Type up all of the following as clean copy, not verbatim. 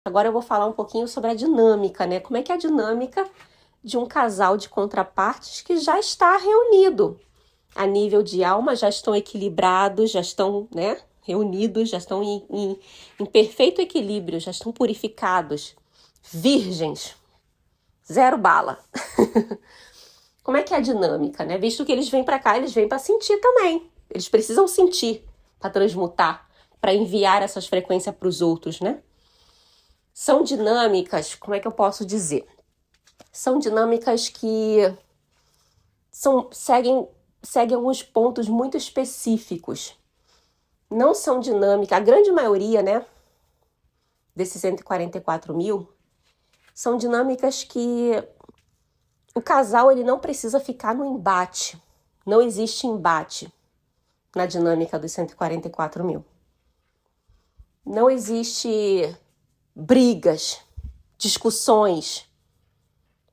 Agora eu vou falar um pouquinho sobre a dinâmica, né? Como é que é a dinâmica de um casal de contrapartes que já está reunido. A nível de alma, já estão equilibrados, já estão, né, reunidos, já estão em perfeito equilíbrio, já estão purificados, virgens, zero bala. Como é que é a dinâmica, né? Visto que eles vêm para cá, eles vêm para sentir também. Eles precisam sentir para transmutar, para enviar essas frequências para os outros, né? São dinâmicas, como é que eu posso dizer? São dinâmicas que seguem alguns pontos muito específicos. Não são dinâmicas, a grande maioria, né, desses 144 mil, são dinâmicas que o casal ele não precisa ficar no embate. Não existe embate na dinâmica dos 144 mil. Não existe brigas, discussões,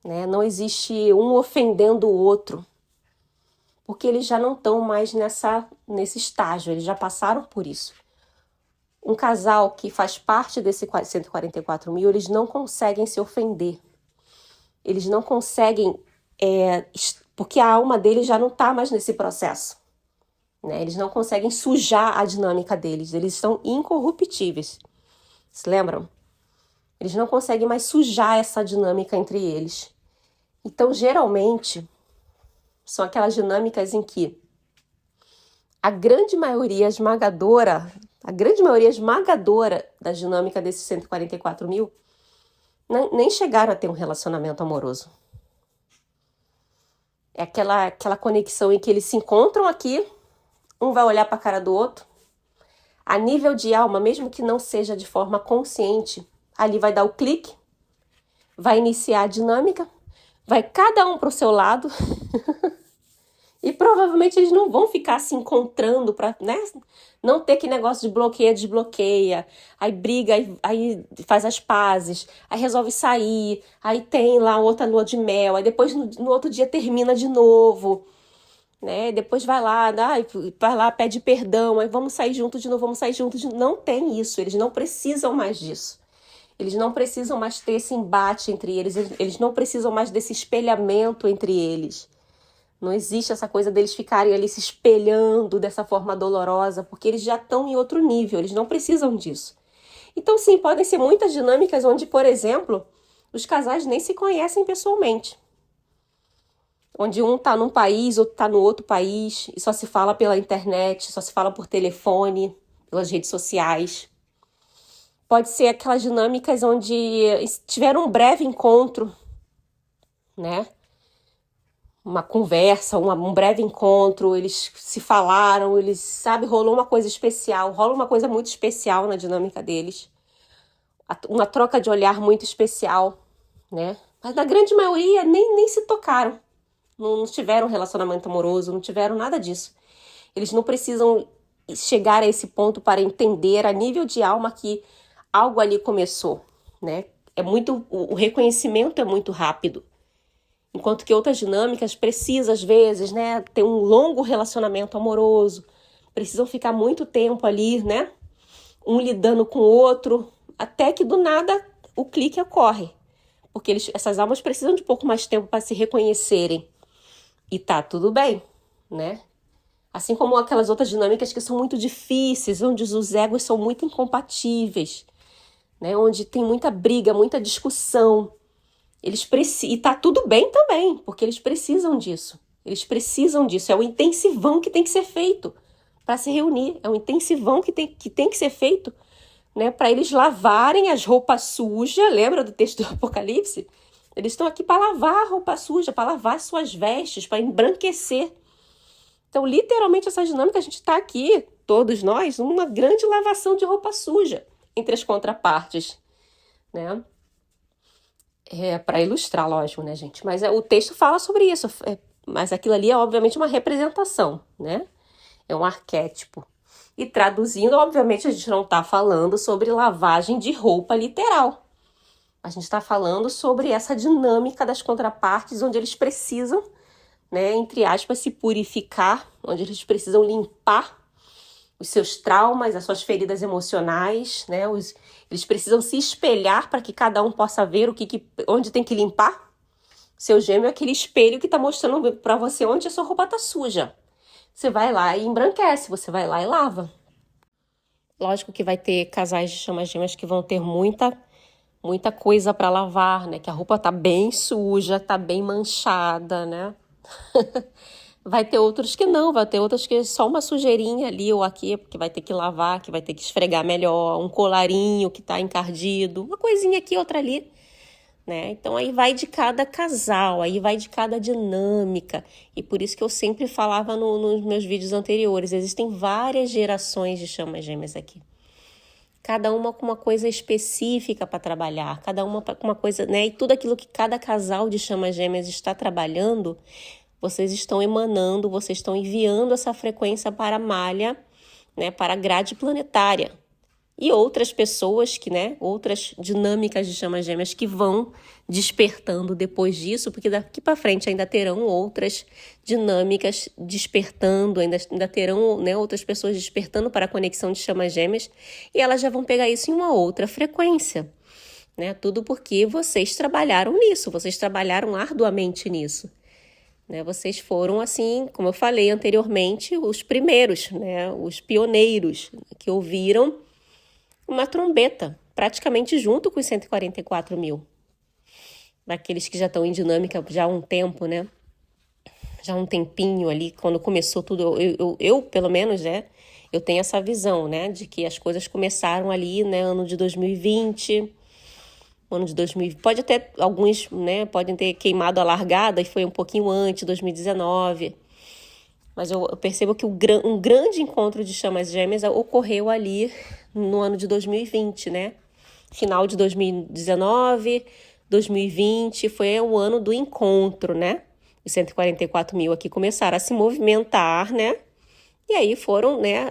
né? Não existe um ofendendo o outro, porque eles já não estão mais nesse estágio, eles já passaram por isso. Um casal que faz parte desse 144 mil, eles não conseguem se ofender. Eles não conseguem, porque a alma deles já não está mais nesse processo, né? Eles não conseguem sujar a dinâmica deles, eles são incorruptíveis. Se lembram? Eles não conseguem mais sujar essa dinâmica entre eles. Então, geralmente, são aquelas dinâmicas em que a grande maioria esmagadora da dinâmica desses 144 mil nem chegaram a ter um relacionamento amoroso. É aquela conexão em que eles se encontram aqui, um vai olhar para a cara do outro. A nível de alma, mesmo que não seja de forma consciente, ali vai dar o clique, vai iniciar a dinâmica, vai cada um para o seu lado e provavelmente eles não vão ficar se encontrando para, né, não ter que negócio de bloqueia, desbloqueia, aí briga, aí faz as pazes, aí resolve sair, aí tem lá outra lua de mel, aí depois no outro dia termina de novo, né? Depois vai lá, pede perdão, aí vamos sair junto de novo, vamos sair junto de novo. Não tem isso, eles não precisam mais disso. Eles não precisam mais ter esse embate entre eles, eles não precisam mais desse espelhamento entre eles. Não existe essa coisa deles ficarem ali se espelhando dessa forma dolorosa, porque eles já estão em outro nível, eles não precisam disso. Então, sim, podem ser muitas dinâmicas onde, por exemplo, os casais nem se conhecem pessoalmente. Onde um está num país, outro está no outro país, e só se fala pela internet, só se fala por telefone, pelas redes sociais. Pode ser aquelas dinâmicas onde tiveram um breve encontro, né? Uma conversa, um breve encontro, eles se falaram, rolou uma coisa especial, rola uma coisa muito especial na dinâmica deles. Uma troca de olhar muito especial, né? Mas na grande maioria nem se tocaram. Não tiveram relacionamento amoroso, não tiveram nada disso. Eles não precisam chegar a esse ponto para entender a nível de alma que algo ali começou, né? O reconhecimento é muito rápido. Enquanto que outras dinâmicas precisam, às vezes, né, ter um longo relacionamento amoroso, precisam ficar muito tempo ali, né? Um lidando com o outro, até que do nada o clique ocorre. Porque essas almas precisam de um pouco mais tempo para se reconhecerem. E tá tudo bem, né? Assim como aquelas outras dinâmicas que são muito difíceis, onde os egos são muito incompatíveis, né? Onde tem muita briga, muita discussão. E tá tudo bem também, porque eles precisam disso. Eles precisam disso. É o intensivão que tem que ser feito para se reunir. É o intensivão que tem que ser feito, né? Para eles lavarem as roupas sujas. Lembra do texto do Apocalipse? Eles estão aqui para lavar a roupa suja, para lavar suas vestes, para embranquecer. Então, literalmente, essa dinâmica, a gente está aqui, todos nós, numa grande lavação de roupa suja entre as contrapartes, né? Para ilustrar, lógico, né, gente? Mas o texto fala sobre isso. Mas aquilo ali é, obviamente, uma representação, né? É um arquétipo. E traduzindo, obviamente, a gente não está falando sobre lavagem de roupa literal. A gente está falando sobre essa dinâmica das contrapartes, onde eles precisam, né, entre aspas, se purificar, onde eles precisam limpar os seus traumas, as suas feridas emocionais, né? Eles precisam se espelhar para que cada um possa ver onde tem que limpar. Seu gêmeo é aquele espelho que está mostrando para você onde a sua roupa está suja. Você vai lá e embranquece, você vai lá e lava. Lógico que vai ter casais de chamas gêmeas que vão ter muita coisa para lavar, né? Que a roupa tá bem suja, tá bem manchada, né? Vai ter outros que não, vai ter outros que é só uma sujeirinha ali ou aqui, que vai ter que lavar, que vai ter que esfregar melhor, um colarinho que tá encardido, uma coisinha aqui, outra ali, né? Então aí vai de cada casal, aí vai de cada dinâmica. E por isso que eu sempre falava nos meus vídeos anteriores, existem várias gerações de chamas gêmeas aqui. Cada uma com uma coisa específica para trabalhar, cada uma com uma coisa, né? E tudo aquilo que cada casal de chamas gêmeas está trabalhando, vocês estão emanando, vocês estão enviando essa frequência para a malha, né? Para a grade planetária. E outras pessoas outras dinâmicas de chamas gêmeas que vão despertando depois disso, porque daqui para frente ainda terão outras dinâmicas despertando, ainda terão, né, outras pessoas despertando para a conexão de chamas gêmeas, e elas já vão pegar isso em uma outra frequência, né? Tudo porque vocês trabalharam nisso, vocês trabalharam arduamente nisso. Né? Vocês foram, assim, como eu falei anteriormente, os primeiros, né, os pioneiros que ouviram uma trombeta, praticamente junto com os 144 mil. Daqueles que já estão em dinâmica já há um tempo, né? Já há um tempinho ali, quando começou tudo, eu pelo menos, né? Eu tenho essa visão, né? De que as coisas começaram ali, né? Ano de 2020, ano de 2020. Pode até, alguns, né? Podem ter queimado a largada e foi um pouquinho antes, 2019. Mas eu percebo que um grande encontro de chamas gêmeas ocorreu ali no ano de 2020, né? Final de 2019, 2020, foi o ano do encontro, né? Os 144 mil aqui começaram a se movimentar, né? E aí foram, né,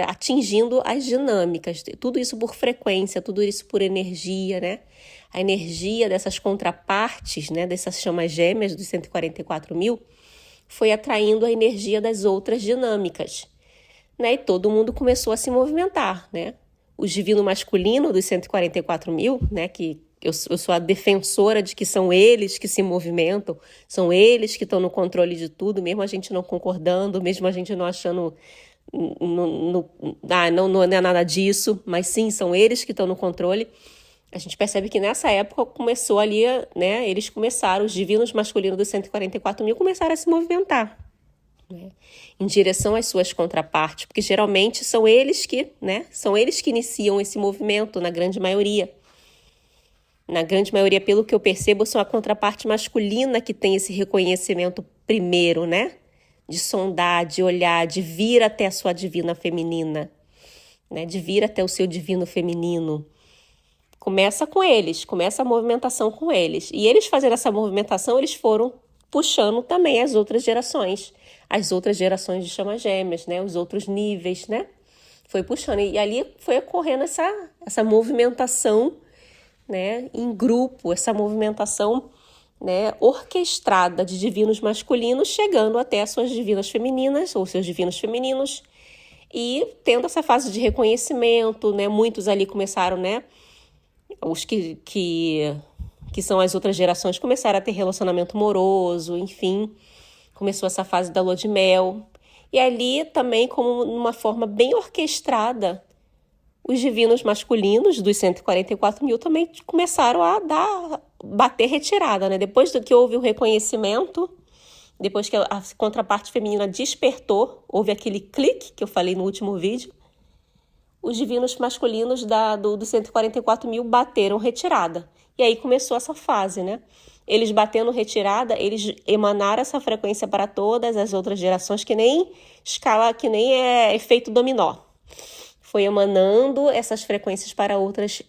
atingindo as dinâmicas. Tudo isso por frequência, tudo isso por energia, né? A energia dessas contrapartes, né? Dessas chamas gêmeas dos 144 mil, foi atraindo a energia das outras dinâmicas, né? E todo mundo começou a se movimentar, né? O divino masculino dos 144 mil, né? Que eu sou a defensora de que são eles que se movimentam, são eles que estão no controle de tudo, mesmo a gente não concordando, mesmo a gente não achando, não é nada disso, mas sim, são eles que estão no controle. A gente percebe que nessa época começou ali, né? Eles começaram, os divinos masculinos dos 144 mil começaram a se movimentar, né, em direção às suas contrapartes, porque geralmente são eles que, né? São eles que iniciam esse movimento, na grande maioria. Na grande maioria, pelo que eu percebo, são a contraparte masculina que tem esse reconhecimento primeiro, né? De sondar, de olhar, de vir até a sua divina feminina, né? De vir até o seu divino feminino. Começa com eles, começa a movimentação com eles. E eles fazendo essa movimentação, eles foram puxando também as outras gerações de chamas gêmeas, né? Os outros níveis, né? Foi puxando. E ali foi ocorrendo essa movimentação, né? Em grupo, essa movimentação, né? Orquestrada de divinos masculinos, chegando até as suas divinas femininas, ou seus divinos femininos, e tendo essa fase de reconhecimento, né? Muitos ali começaram, né? Os que são as outras gerações começaram a ter relacionamento amoroso, enfim, começou essa fase da lua de mel. E ali também, como uma forma bem orquestrada, os divinos masculinos dos 144 mil também começaram a bater retirada, né? Depois do que houve o reconhecimento, depois que a contraparte feminina despertou, houve aquele clique que eu falei no último vídeo, os divinos masculinos dos 144 mil bateram retirada. E aí começou essa fase, né? Eles batendo retirada, eles emanaram essa frequência para todas as outras gerações, que nem escala, que nem é efeito dominó. Foi emanando essas frequências para outras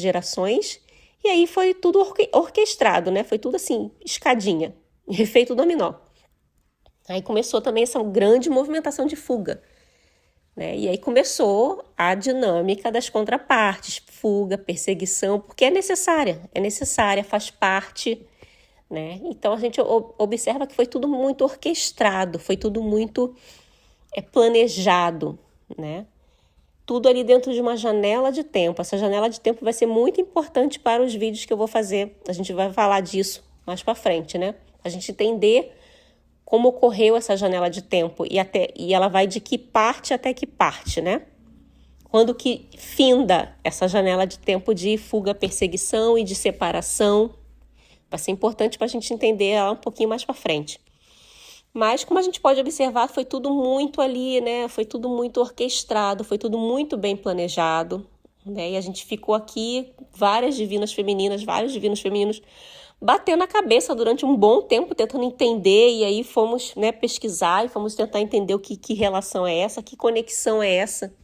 gerações, e aí foi tudo orquestrado, né? Foi tudo assim, escadinha, efeito dominó. Aí começou também essa grande movimentação de fuga, né? E aí começou a dinâmica das contrapartes, fuga, perseguição, porque é necessária, faz parte, né? Então a gente observa que foi tudo muito orquestrado, foi tudo muito planejado, né? Tudo ali dentro de uma janela de tempo. Essa janela de tempo vai ser muito importante para os vídeos que eu vou fazer. A gente vai falar disso mais para frente, né? A gente entender como ocorreu essa janela de tempo e ela vai de que parte até que parte, né? Quando que finda essa janela de tempo de fuga, perseguição e de separação. Vai ser importante para a gente entender ela um pouquinho mais para frente. Mas, como a gente pode observar, foi tudo muito ali, né? Foi tudo muito orquestrado, foi tudo muito bem planejado, né? E a gente ficou aqui, vários divinos femininos, batendo a cabeça durante um bom tempo, tentando entender, e aí fomos, né, pesquisar e fomos tentar entender que relação é essa, que conexão é essa,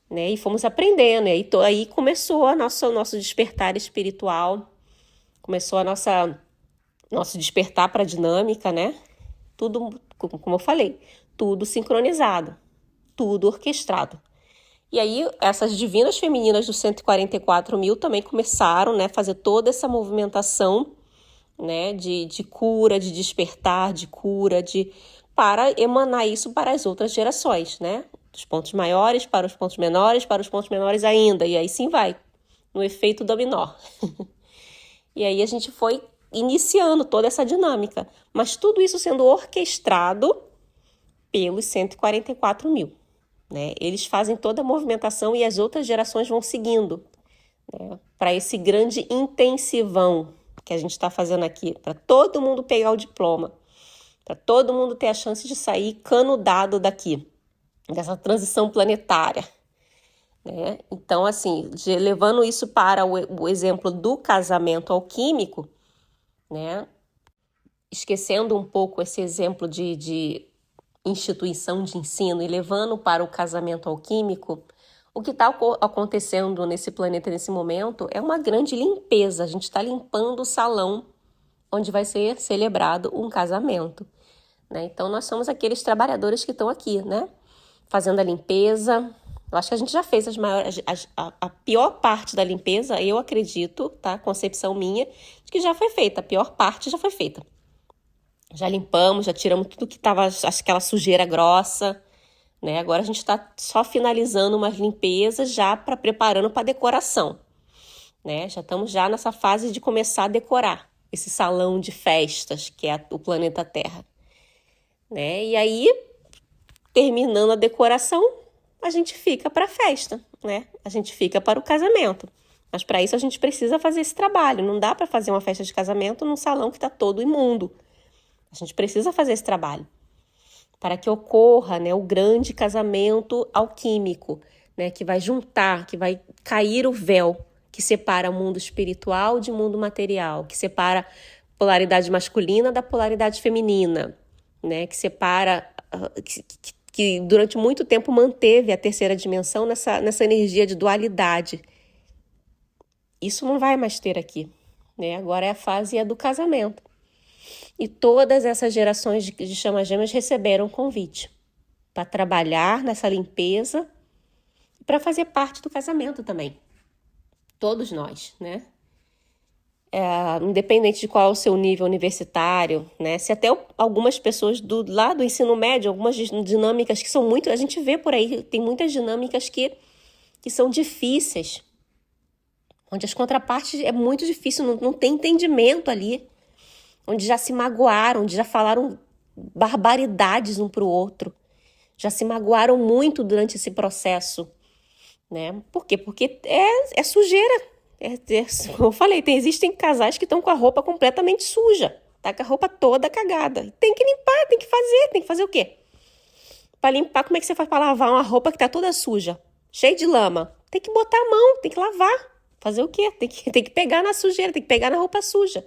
né? E fomos aprendendo, e aí começou nosso despertar espiritual, começou nosso despertar para a dinâmica, né? Tudo, como eu falei, tudo sincronizado, tudo orquestrado. E aí, essas divinas femininas dos 144 mil também começaram, né, a fazer toda essa movimentação, né, de cura, de despertar, de cura, para emanar isso para as outras gerações, né? Dos pontos maiores para os pontos menores ainda, e aí sim vai, no efeito dominó. E aí a gente foi iniciando toda essa dinâmica, mas tudo isso sendo orquestrado pelos 144 mil. Né? Eles fazem toda a movimentação e as outras gerações vão seguindo, né? Para esse grande intensivão que a gente está fazendo aqui, para todo mundo pegar o diploma, para todo mundo ter a chance de sair canudado daqui, dessa transição planetária. Né? Então, assim, levando isso para o exemplo do casamento alquímico, né? Esquecendo um pouco esse exemplo de instituição de ensino e levando para o casamento alquímico, o que está acontecendo nesse planeta nesse momento é uma grande limpeza. A gente está limpando o salão onde vai ser celebrado um casamento, né? Então, nós somos aqueles trabalhadores que estão aqui, né? Fazendo a limpeza. Eu acho que a gente já fez a pior parte da limpeza, eu acredito, tá? Concepção minha, de que já foi feita. A pior parte já foi feita. Já limpamos, já tiramos tudo que estava, aquela sujeira grossa, né? Agora a gente está só finalizando umas limpezas, já preparando para decoração, né? Já estamos já nessa fase de começar a decorar esse salão de festas que é o planeta Terra, né? E aí, terminando a decoração, a gente fica para a festa, né? A gente fica para o casamento. Mas para isso a gente precisa fazer esse trabalho. Não dá para fazer uma festa de casamento num salão que está todo imundo. A gente precisa fazer esse trabalho para que ocorra, né, o grande casamento alquímico, né, que vai juntar, que vai cair o véu que separa o mundo espiritual de mundo material, que separa a polaridade masculina da polaridade feminina, né, que separa, que durante muito tempo manteve a terceira dimensão nessa energia de dualidade. Isso não vai mais ter aqui, né? Agora é a fase do casamento. E todas essas gerações de chamas gêmeas receberam convite para trabalhar nessa limpeza e para fazer parte do casamento também. Todos nós, né? Independente de qual é o seu nível universitário, né? Se até algumas pessoas lá do ensino médio, algumas dinâmicas que são muito... A gente vê por aí, tem muitas dinâmicas que são difíceis, onde as contrapartes é muito difícil, não tem entendimento ali, onde já se magoaram, onde já falaram barbaridades um para o outro, já se magoaram muito durante esse processo, né? Por quê? Porque é sujeira. Como eu falei, existem casais que estão com a roupa completamente suja, tá com a roupa toda cagada. Tem que limpar, tem que fazer o quê? Para limpar, como é que você faz para lavar uma roupa que tá toda suja, cheia de lama? Tem que botar a mão, tem que lavar. Fazer o quê? Tem que pegar na sujeira, tem que pegar na roupa suja.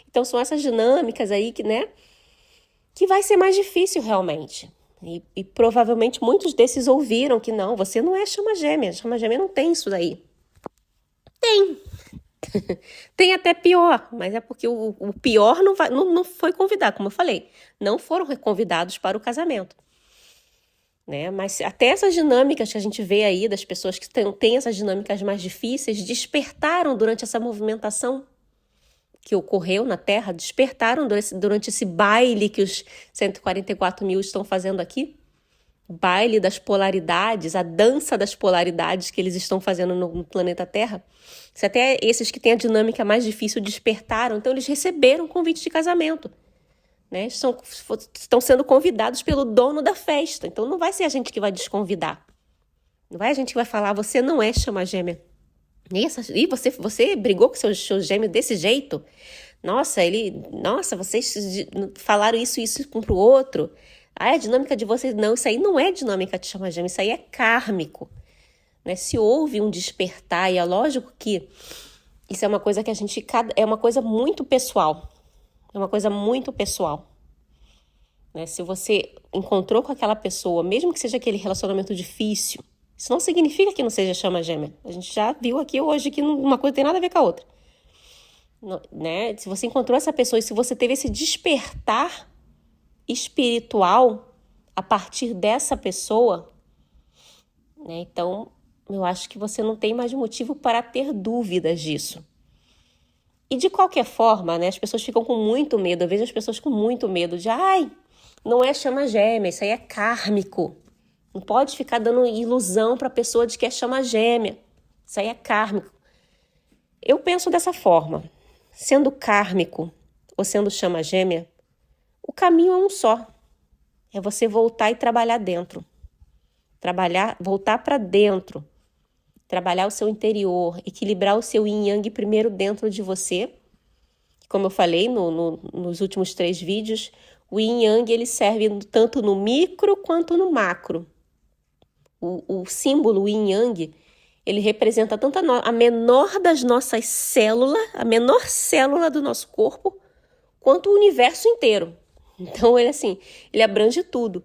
Então, são essas dinâmicas aí que vai ser mais difícil realmente. E provavelmente muitos desses ouviram que não, você não é chama gêmea não tem isso daí. Tem. Tem até pior, mas é porque o pior não foi convidado, como eu falei. Não foram convidados para o casamento. Né? Mas até essas dinâmicas que a gente vê aí, das pessoas que têm essas dinâmicas mais difíceis, despertaram durante essa movimentação que ocorreu na Terra, despertaram durante esse baile que os 144 mil estão fazendo aqui, baile das polaridades, a dança das polaridades que eles estão fazendo no planeta Terra, se até esses que têm a dinâmica mais difícil despertaram, então eles receberam convite de casamento, né? Estão sendo convidados pelo dono da festa, então não vai ser a gente que vai desconvidar. Não vai a gente que vai falar, você não é chama gêmea. E você brigou com seu gêmeo desse jeito? Nossa, vocês falaram isso um pro outro. Ah, a dinâmica de vocês... Não, isso aí não é dinâmica de chama gêmea, isso aí é kármico. Né? Se houve um despertar, e é lógico que isso é uma coisa que é uma coisa muito pessoal. É uma coisa muito pessoal. Né? Se você encontrou com aquela pessoa, mesmo que seja aquele relacionamento difícil, isso não significa que não seja chama gêmea. A gente já viu aqui hoje que uma coisa tem nada a ver com a outra. Né? Se você encontrou essa pessoa e se você teve esse despertar espiritual a partir dessa pessoa, né? Então, eu acho que você não tem mais motivo para ter dúvidas disso. E de qualquer forma, né, as pessoas ficam com muito medo. Eu vejo as pessoas com muito medo de, não é chama gêmea, isso aí é kármico. Não pode ficar dando ilusão para a pessoa de que é chama gêmea. Isso aí é kármico. Eu penso dessa forma. Sendo kármico ou sendo chama gêmea, o caminho é um só. É você voltar e trabalhar dentro. Voltar para dentro. Trabalhar o seu interior, equilibrar o seu yin yang primeiro dentro de você. Como eu falei nos últimos 3 vídeos, o yin yang ele serve tanto no micro quanto no macro. O símbolo yin yang, ele representa tanto a menor das nossas células, a menor célula do nosso corpo, quanto o universo inteiro. Então, ele abrange tudo.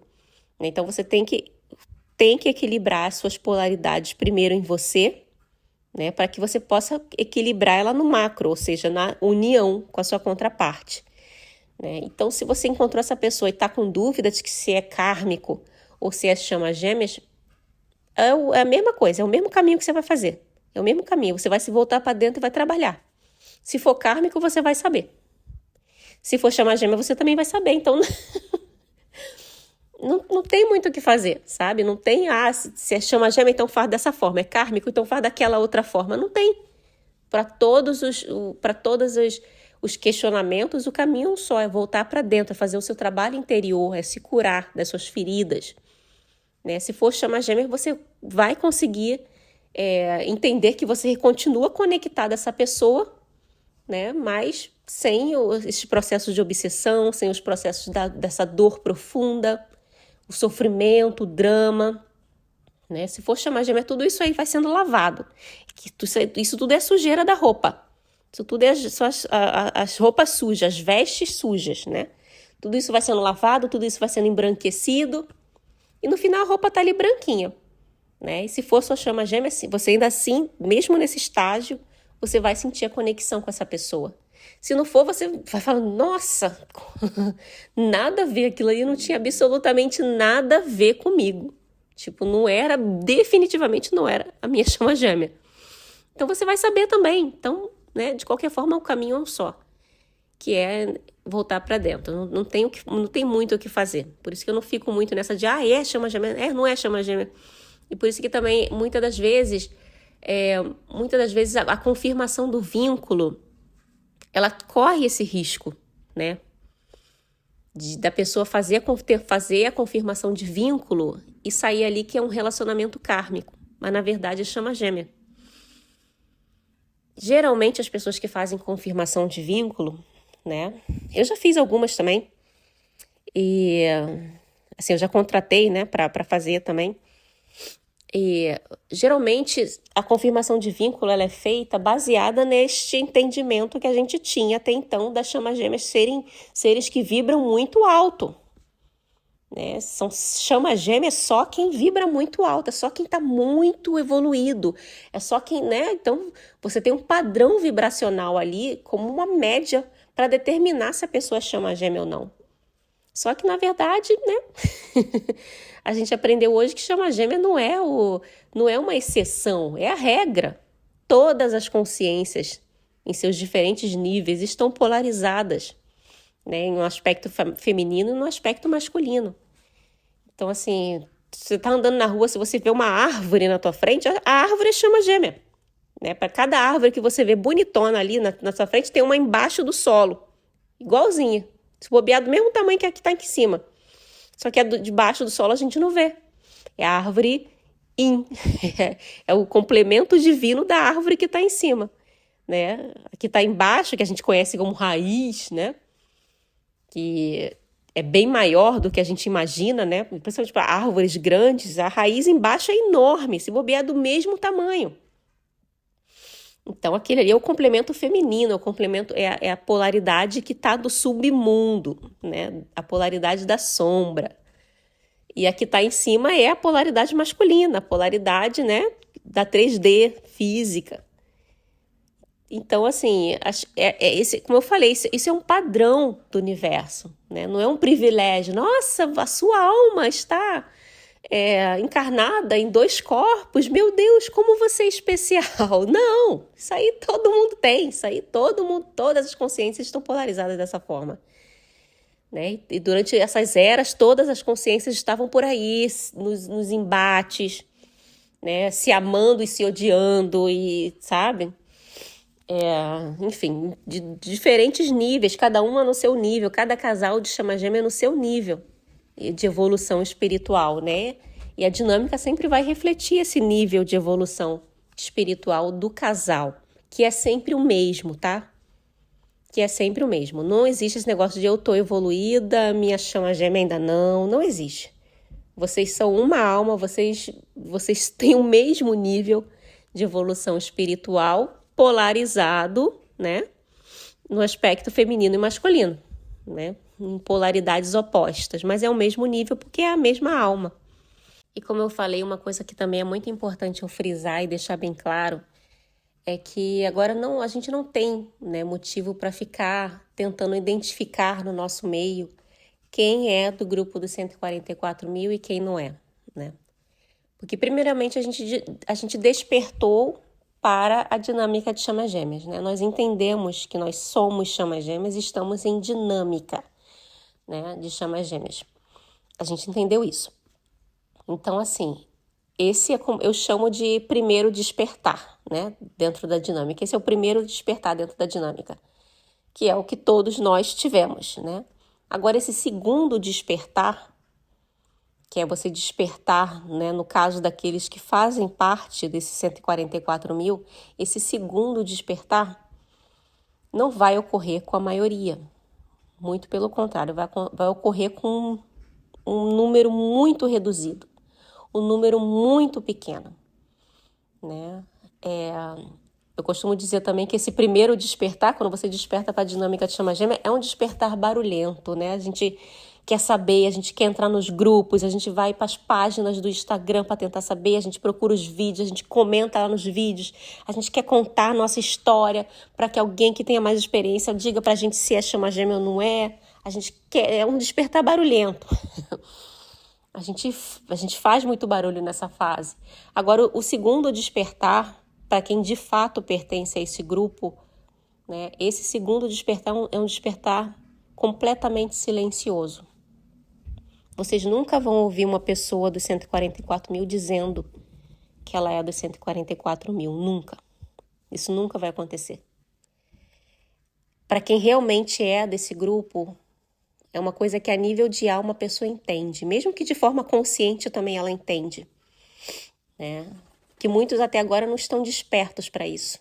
Então, você tem que equilibrar as suas polaridades primeiro em você, né, para que você possa equilibrar ela no macro, ou seja, na união com a sua contraparte. Né? Então, se você encontrou essa pessoa e está com dúvida de que se é kármico ou se é chama gêmeas, é a mesma coisa, é o mesmo caminho que você vai fazer. É o mesmo caminho, você vai se voltar para dentro e vai trabalhar. Se for kármico, você vai saber. Se for chama gêmea, você também vai saber. Então, não tem muito o que fazer, sabe? Não tem, se é chama gêmea, então faz dessa forma. É kármico, então faz daquela outra forma. Não tem. Para todos os questionamentos, o caminho é um só, é voltar para dentro, é fazer o seu trabalho interior, é se curar das suas feridas. Né? Se for chama gêmea, você vai conseguir entender que você continua conectado a essa pessoa, né? Mas sem esses processos de obsessão, sem os processos dessa dor profunda, o sofrimento, o drama. Né? Se for chamar gêmea, tudo isso aí vai sendo lavado. Isso tudo é sujeira da roupa. Isso tudo é as roupas sujas, as vestes sujas, né? Tudo isso vai sendo lavado, tudo isso vai sendo embranquecido. E no final a roupa tá ali branquinha. Né? E se for sua chama gêmea, você ainda assim, mesmo nesse estágio, você vai sentir a conexão com essa pessoa. Se não for, você vai falar, nossa, nada a ver, aquilo ali não tinha absolutamente nada a ver comigo. Tipo, definitivamente não era a minha chama gêmea. Então você vai saber também. Então, né, de qualquer forma, o caminho é um só, que é voltar para dentro. Não tem muito o que fazer. Por isso que eu não fico muito nessa de, é chama gêmea, não é chama gêmea. E por isso que também, muitas das vezes, a confirmação do vínculo, ela corre esse risco, né? Da pessoa fazer a confirmação de vínculo e sair ali que é um relacionamento kármico. Mas, na verdade, é chama gêmea. Geralmente, as pessoas que fazem confirmação de vínculo, né? Eu já fiz algumas também. E, assim, eu já contratei, né, para fazer também. E, geralmente, a confirmação de vínculo ela é feita baseada neste entendimento que a gente tinha até então das chamas gêmeas serem seres que vibram muito alto. Né? São chamas gêmeas só quem vibra muito alto, é só quem está muito evoluído, é só quem, né? Então, você tem um padrão vibracional ali como uma média para determinar se a pessoa chama gêmea ou não. Só que, na verdade, né? A gente aprendeu hoje que chama gêmea não é uma exceção, é a regra. Todas as consciências, em seus diferentes níveis, estão polarizadas, né? Em um aspecto feminino e no aspecto masculino. Então, assim, você tá andando na rua, se você vê uma árvore na tua frente, a árvore é chama gêmea. Né? Para cada árvore que você vê bonitona ali na sua frente, tem uma embaixo do solo. Igualzinha. Se bobear do mesmo tamanho que a que está aqui em cima. Só que a debaixo do solo a gente não vê. É a árvore yin. É o complemento divino da árvore que está em cima. Né? A que está embaixo, que a gente conhece como raiz, né? Que é bem maior do que a gente imagina, né? Principalmente para árvores grandes, a raiz embaixo é enorme. Se bobear do mesmo tamanho. Então, aquele ali é o complemento feminino, é a polaridade que está do submundo, né? A polaridade da sombra. E a que está em cima é a polaridade masculina, a polaridade, né, da 3D física. Então, assim, como eu falei, isso é um padrão do universo, né? Não é um privilégio. Nossa, a sua alma está encarnada em 2 corpos, meu Deus, como você é especial. Não, isso aí todo mundo tem, isso aí todo mundo, todas as consciências estão polarizadas dessa forma. Né? E durante essas eras, todas as consciências estavam por aí, nos embates, né? Se amando e se odiando, e sabe? Enfim, de diferentes níveis, cada uma no seu nível, cada casal de chama gêmea no seu nível de evolução espiritual, né? E a dinâmica sempre vai refletir esse nível de evolução espiritual do casal, que é sempre o mesmo, tá? Que é sempre o mesmo. Não existe esse negócio de eu tô evoluída, minha chama gêmea ainda não existe. Vocês são uma alma, vocês têm o mesmo nível de evolução espiritual polarizado, né? No aspecto feminino e masculino, né? Em polaridades opostas, mas é o mesmo nível porque é a mesma alma. E como eu falei, uma coisa que também é muito importante eu frisar e deixar bem claro é que agora a gente não tem, né, motivo para ficar tentando identificar no nosso meio quem é do grupo dos 144 mil e quem não é, né? Porque primeiramente a gente despertou para a dinâmica de chamas gêmeas, né? Nós entendemos que nós somos chamas gêmeas e estamos em dinâmica, né, de chamas gêmeas. A gente entendeu isso. Então, assim, esse eu chamo de primeiro despertar, né, dentro da dinâmica. Esse é o primeiro despertar dentro da dinâmica, que é o que todos nós tivemos, né? Agora, esse segundo despertar, que é você despertar, né, no caso daqueles que fazem parte desses 144 mil, esse segundo despertar não vai ocorrer com a maioria. Muito pelo contrário, vai ocorrer com um número muito reduzido, um número muito pequeno, né? Eu costumo dizer também que esse primeiro despertar, quando você desperta para a dinâmica de chama gêmea, é um despertar barulhento, né? A gente quer saber, a gente quer entrar nos grupos, a gente vai para as páginas do Instagram para tentar saber, a gente procura os vídeos, a gente comenta lá nos vídeos, a gente quer contar a nossa história para que alguém que tenha mais experiência diga para a gente se é chama gêmea ou não é. A gente quer, é um despertar barulhento. A gente faz muito barulho nessa fase. Agora, o segundo despertar, para quem de fato pertence a esse grupo, né, esse segundo despertar é um despertar completamente silencioso. Vocês nunca vão ouvir uma pessoa dos 144 mil dizendo que ela é dos 144 mil. Nunca. Isso nunca vai acontecer. Para quem realmente é desse grupo, é uma coisa que a nível de alma a pessoa entende. Mesmo que de forma consciente também ela entende. Né? Que muitos até agora não estão despertos para isso.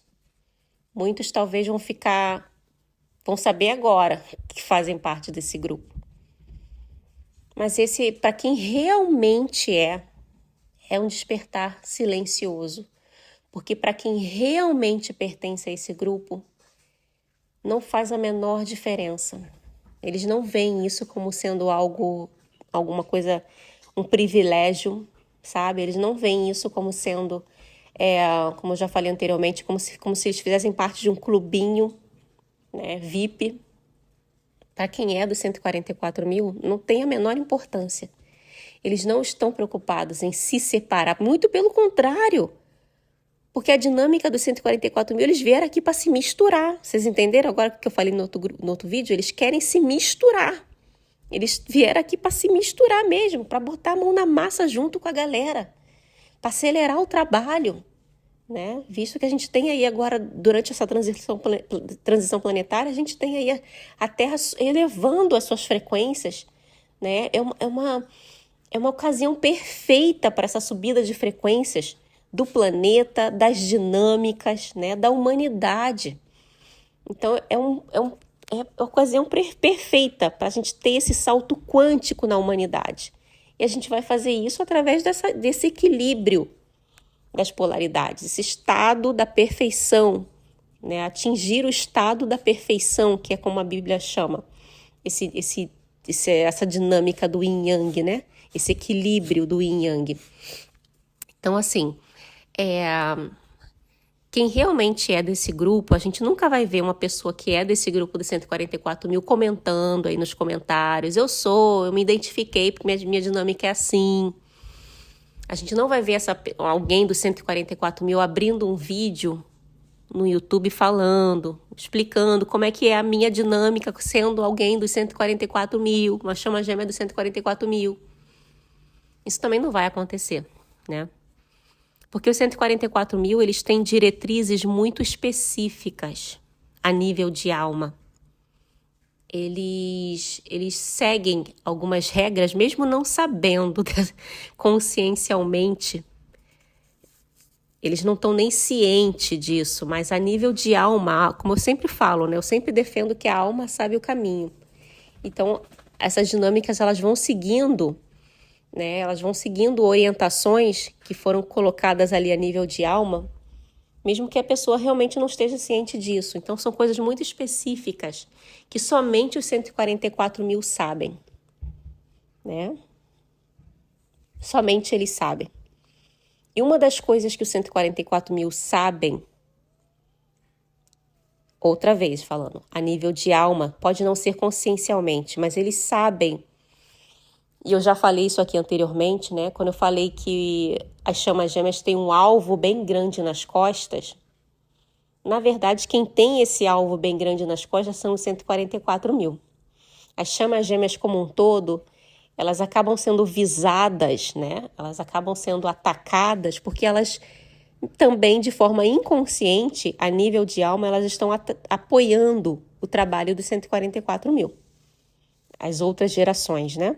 Muitos talvez vão saber agora que fazem parte desse grupo. Mas esse, para quem realmente é um despertar silencioso. Porque para quem realmente pertence a esse grupo, não faz a menor diferença. Eles não veem isso como sendo alguma coisa, um privilégio, sabe? Eles não veem isso como sendo, como eu já falei anteriormente, como se eles fizessem parte de um clubinho, né, VIP. Para quem é dos 144 mil, não tem a menor importância. Eles não estão preocupados em se separar, muito pelo contrário. Porque a dinâmica dos 144 mil, eles vieram aqui para se misturar. Vocês entenderam agora que eu falei no outro vídeo? Eles querem se misturar. Eles vieram aqui para se misturar mesmo, para botar a mão na massa junto com a galera, para acelerar o trabalho, né? Visto que a gente tem aí agora, durante essa transição planetária, a gente tem aí a Terra elevando as suas frequências, né? É uma ocasião perfeita para essa subida de frequências do planeta, das dinâmicas, né? Da humanidade. Então, é a ocasião perfeita para a gente ter esse salto quântico na humanidade. E a gente vai fazer isso através desse equilíbrio das polaridades, esse estado da perfeição, né? Atingir o estado da perfeição, que é como a Bíblia chama, essa dinâmica do yin yang, né? Esse equilíbrio do yin yang. Então, assim, quem realmente é desse grupo, a gente nunca vai ver uma pessoa que é desse grupo dos 144 mil comentando aí nos comentários, eu me identifiquei porque minha dinâmica é assim. A gente não vai ver alguém dos 144 mil abrindo um vídeo no YouTube falando, explicando como é que é a minha dinâmica sendo alguém dos 144 mil, uma chama gêmea dos 144 mil. Isso também não vai acontecer, né? Porque os 144 mil, eles têm diretrizes muito específicas a nível de alma. Eles seguem algumas regras, mesmo não sabendo consciencialmente. Eles não estão nem cientes disso, mas a nível de alma, como eu sempre falo, né? Eu sempre defendo que a alma sabe o caminho. Então, essas dinâmicas, elas vão seguindo, né? Elas vão seguindo orientações que foram colocadas ali a nível de alma, mesmo que a pessoa realmente não esteja ciente disso. Então, são coisas muito específicas que somente os 144 mil sabem, né? Somente eles sabem. E uma das coisas que os 144 mil sabem, outra vez falando, a nível de alma, pode não ser consciencialmente, mas eles sabem. E eu já falei isso aqui anteriormente, né? Quando eu falei que as chamas gêmeas têm um alvo bem grande nas costas, na verdade, quem tem esse alvo bem grande nas costas são os 144 mil. As chamas gêmeas como um todo, elas acabam sendo visadas, né? Elas acabam sendo atacadas porque elas também, de forma inconsciente, a nível de alma, elas estão apoiando o trabalho dos 144 mil. As outras gerações, né?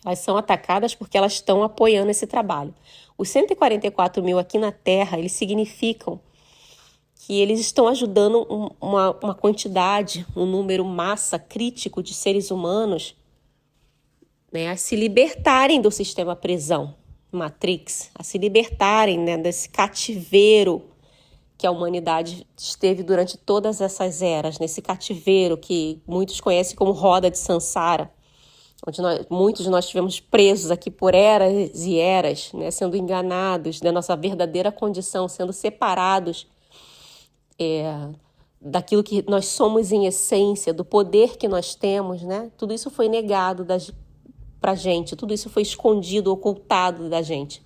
Elas são atacadas porque elas estão apoiando esse trabalho. Os 144 mil aqui na Terra, eles significam que eles estão ajudando uma quantidade, um número massa crítico de seres humanos, né, a se libertarem do sistema prisão, Matrix, a se libertarem, né, desse cativeiro que a humanidade esteve durante todas essas eras, nesse cativeiro que muitos conhecem como roda de Sansara, onde muitos de nós estivemos presos aqui por eras e eras, né, sendo enganados da nossa verdadeira condição, sendo separados daquilo que nós somos em essência, do poder que nós temos, né? Tudo isso foi negado pra gente, tudo isso foi escondido, ocultado da gente.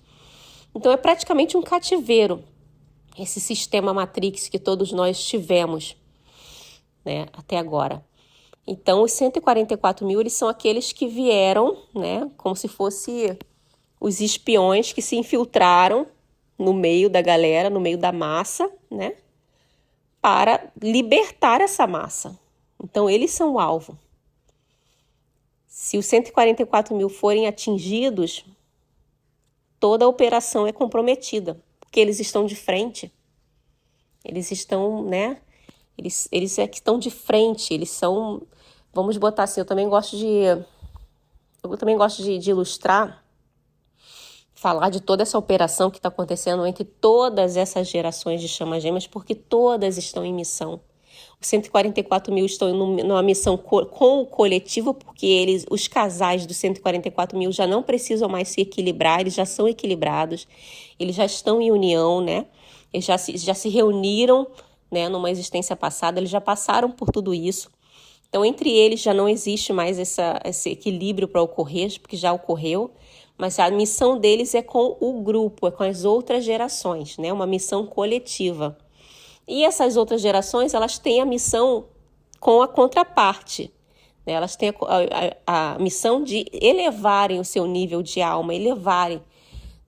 Então é praticamente um cativeiro, esse sistema Matrix que todos nós tivemos, né, até agora. Então os 144 mil, eles são aqueles que vieram, né, como se fosse os espiões que se infiltraram no meio da galera, no meio da massa, né, para libertar essa massa. Então, eles são o alvo. Se os 144 mil forem atingidos, toda a operação é comprometida, porque eles estão de frente. Eles estão, né? Eles é que estão de frente, eles são... Vamos botar assim, eu também gosto de ilustrar, falar de toda essa operação que está acontecendo entre todas essas gerações de chamas gêmeas, porque todas estão em missão. Os 144 mil estão numa missão com o coletivo, porque os casais dos 144 mil já não precisam mais se equilibrar, eles já são equilibrados, eles já estão em união, né? Eles já se reuniram, né, numa existência passada, eles já passaram por tudo isso. Então, entre eles já não existe mais esse equilíbrio para ocorrer, porque já ocorreu. Mas a missão deles é com o grupo, é com as outras gerações, né? Uma missão coletiva. E essas outras gerações, elas têm a missão com a contraparte, né? Elas têm a missão de elevarem o seu nível de alma, elevarem,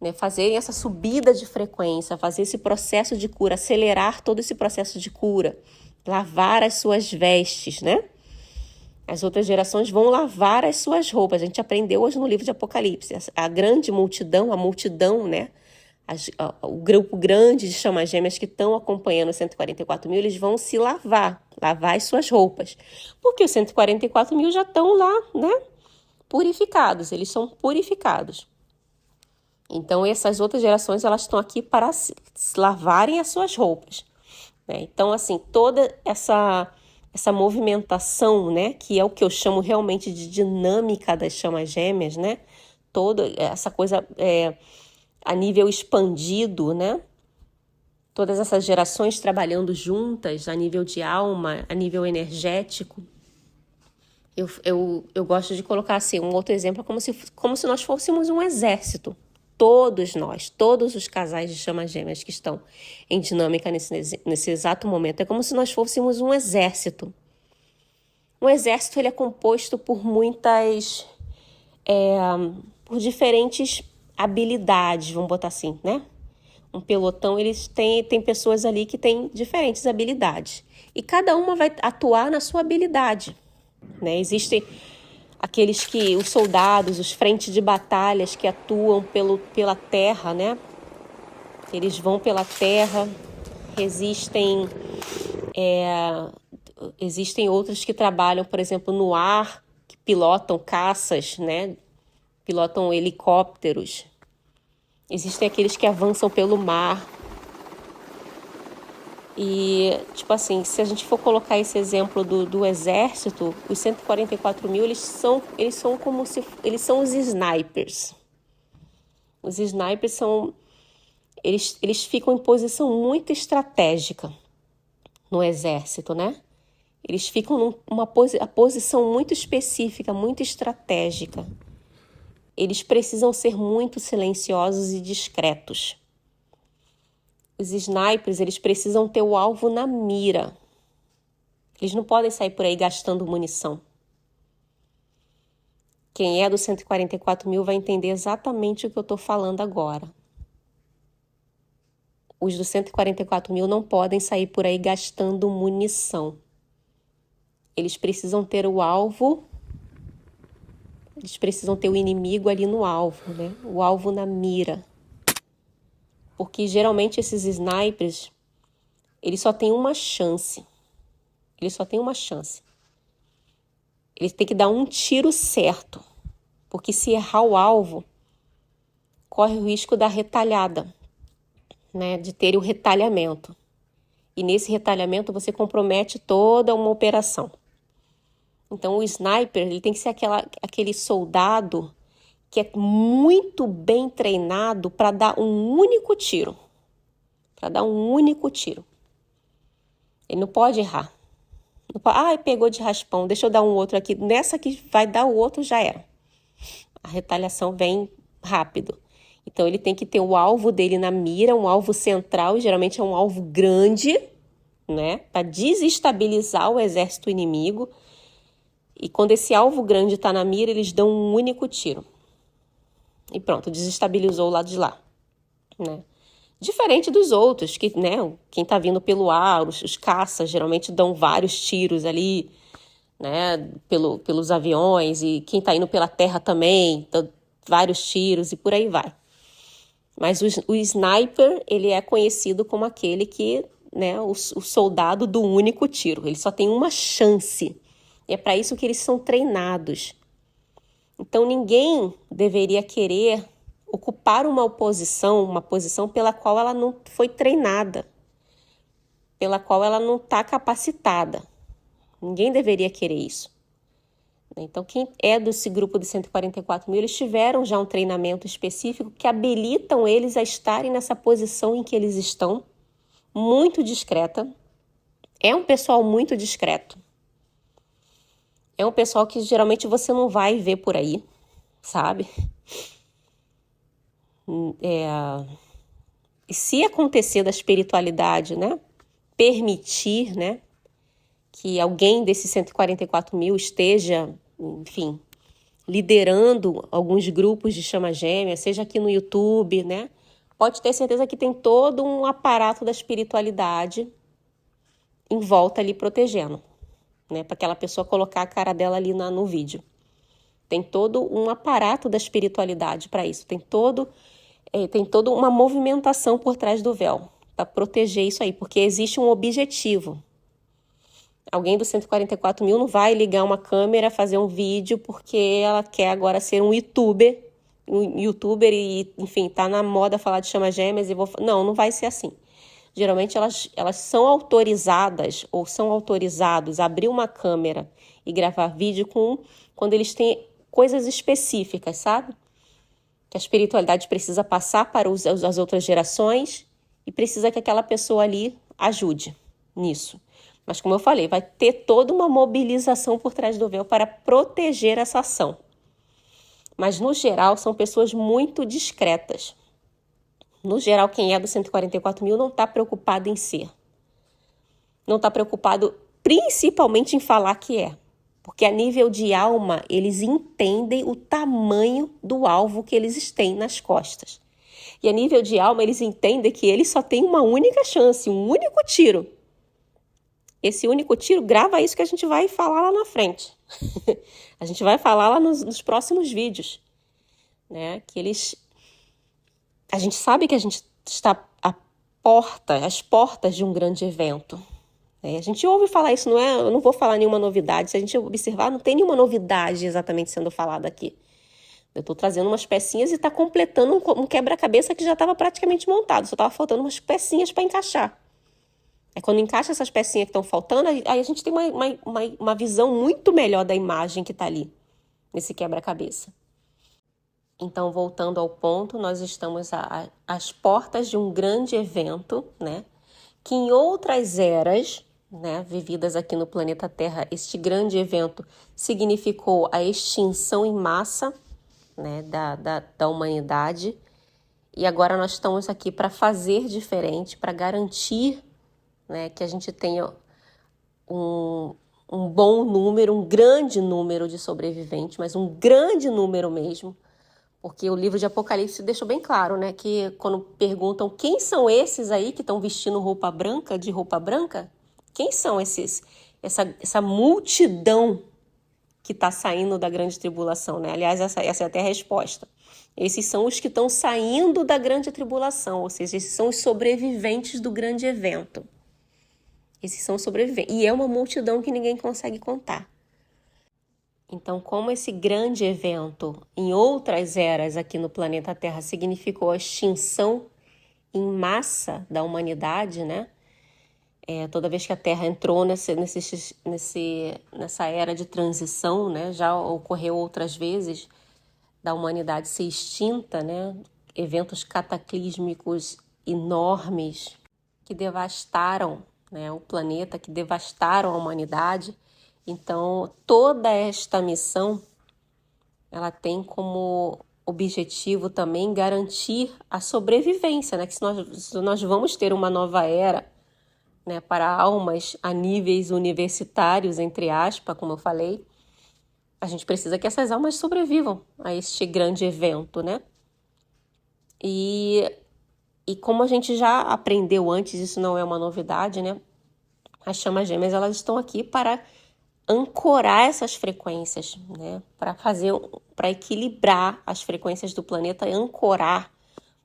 né? Fazerem essa subida de frequência, fazer esse processo de cura, acelerar todo esse processo de cura, lavar as suas vestes, né? As outras gerações vão lavar as suas roupas. A gente aprendeu hoje no livro de Apocalipse. A grande multidão, né? O grupo grande de chamas gêmeas que estão acompanhando os 144 mil, eles vão se lavar as suas roupas. Porque os 144 mil já estão lá, né? Purificados, eles são purificados. Então, essas outras gerações, elas estão aqui para se lavarem as suas roupas, né? Então, assim, toda essa movimentação, né, que é o que eu chamo realmente de dinâmica das chamas gêmeas, né, toda essa coisa a nível expandido, né, todas essas gerações trabalhando juntas a nível de alma, a nível energético. Eu gosto de colocar assim, um outro exemplo, como se nós fôssemos um exército. Todos nós, todos os casais de chamas gêmeas que estão em dinâmica nesse exato momento, é como se nós fôssemos um exército. Um exército, ele é composto por por diferentes habilidades, vamos botar assim, né? Um pelotão, eles tem pessoas ali que têm diferentes habilidades. E cada uma vai atuar na sua habilidade, né? Existem os soldados, os frentes de batalhas que atuam pela terra, né? Eles vão pela terra. Existem outros que trabalham, por exemplo, no ar, que pilotam caças, né? Pilotam helicópteros. Existem aqueles que avançam pelo mar. E, tipo assim, se a gente for colocar esse exemplo do exército, os 144 mil, eles são os snipers. Os snipers eles ficam em posição muito estratégica no exército, né? Eles ficam numa posição muito específica, muito estratégica. Eles precisam ser muito silenciosos e discretos. Os snipers, eles precisam ter o alvo na mira. Eles não podem sair por aí gastando munição. Quem é dos 144 mil vai entender exatamente o que eu estou falando agora. Os dos 144 mil não podem sair por aí gastando munição. Eles precisam ter o alvo, eles precisam ter o inimigo ali no alvo, né? O alvo na mira. Porque geralmente esses snipers, eles só têm uma chance. Eles têm que dar um tiro certo. Porque se errar o alvo, corre o risco da retalhada, né? De ter o retalhamento. E nesse retalhamento você compromete toda uma operação. Então o sniper, ele tem que ser aquele soldado que é muito bem treinado para dar um único tiro. Ele não pode errar. Não pode, pegou de raspão, deixa eu dar um outro aqui. Nessa que vai dar o outro, já era. A retaliação vem rápido. Então ele tem que ter o alvo dele na mira, um alvo central, e geralmente é um alvo grande, né? Para desestabilizar o exército inimigo. E quando esse alvo grande está na mira, eles dão um único tiro. E pronto, desestabilizou o lado de lá, né? Diferente dos outros, que, né, quem está vindo pelo ar, os caças geralmente dão vários tiros ali, né, pelos aviões, e quem está indo pela terra também, dá vários tiros e por aí vai. Mas o sniper, ele é conhecido como aquele que, né, o soldado do único tiro. Ele só tem uma chance. E é para isso que eles são treinados. Então, ninguém deveria querer ocupar uma posição pela qual ela não foi treinada, pela qual ela não está capacitada. Ninguém deveria querer isso. Então, quem é desse grupo de 144 mil, eles tiveram já um treinamento específico que habilitam eles a estarem nessa posição em que eles estão, muito discreta. É um pessoal muito discreto. É um pessoal que geralmente você não vai ver por aí, sabe? E se acontecer da espiritualidade, né? Permitir, né? que alguém desses 144 mil esteja, enfim, liderando alguns grupos de chama gêmea, seja aqui no YouTube, né? Pode ter certeza que tem todo um aparato da espiritualidade em volta ali protegendo, né? Para aquela pessoa colocar a cara dela ali no vídeo. Tem todo um aparato da espiritualidade para isso. Tem toda uma movimentação por trás do véu para proteger isso aí, porque existe um objetivo. Alguém dos 144 mil não vai ligar uma câmera, fazer um vídeo porque ela quer agora ser um youtuber e, enfim, tá na moda falar de chama gêmeas e não vai ser assim. Geralmente elas são autorizadas ou são autorizados a abrir uma câmera e gravar vídeo quando eles têm coisas específicas, sabe? Que a espiritualidade precisa passar para as outras gerações e precisa que aquela pessoa ali ajude nisso. Mas como eu falei, vai ter toda uma mobilização por trás do véu para proteger essa ação. Mas no geral são pessoas muito discretas. No geral, quem é dos 144 mil não está preocupado em ser. Não está preocupado principalmente em falar que é. Porque a nível de alma, eles entendem o tamanho do alvo que eles têm nas costas. E a nível de alma, eles entendem que eles só têm uma única chance, um único tiro. Esse único tiro, grava isso que a gente vai falar lá na frente. A gente vai falar lá nos próximos vídeos. Né? A gente sabe que a gente está às portas de um grande evento. A gente ouve falar isso, eu não vou falar nenhuma novidade. Se a gente observar, não tem nenhuma novidade exatamente sendo falada aqui. Eu estou trazendo umas pecinhas e está completando um quebra-cabeça que já estava praticamente montado. Só estava faltando umas pecinhas para encaixar. Quando encaixa essas pecinhas que estão faltando, aí a gente tem uma visão muito melhor da imagem que está ali, nesse quebra-cabeça. Então, voltando ao ponto, nós estamos às portas de um grande evento, né? Que em outras eras, né, vividas aqui no planeta Terra, este grande evento significou a extinção em massa, né, da humanidade. E agora nós estamos aqui para fazer diferente, para garantir, né, que a gente tenha um bom número, um grande número de sobreviventes, mas um grande número mesmo, porque o livro de Apocalipse deixou bem claro, né, que quando perguntam quem são esses aí que estão vestindo roupa branca, quem são essa multidão que está saindo da grande tribulação, né? Aliás, essa é até a resposta. Esses são os que estão saindo da grande tribulação, ou seja, esses são os sobreviventes do grande evento. Esses são sobreviventes. E é uma multidão que ninguém consegue contar. Então, como esse grande evento em outras eras aqui no planeta Terra significou a extinção em massa da humanidade, né? Toda vez que a Terra entrou nessa era de transição, né? Já ocorreu outras vezes da humanidade ser extinta, né? Eventos cataclísmicos enormes que devastaram, né, o planeta, que devastaram a humanidade. Então, toda esta missão, ela tem como objetivo também garantir a sobrevivência, né? Que se nós vamos ter uma nova era, né, para almas a níveis universitários, entre aspas, como eu falei, a gente precisa que essas almas sobrevivam a este grande evento, né? E como a gente já aprendeu antes, isso não é uma novidade, né? As chamas gêmeas, elas estão aqui para ancorar essas frequências, né? Para equilibrar as frequências do planeta e ancorar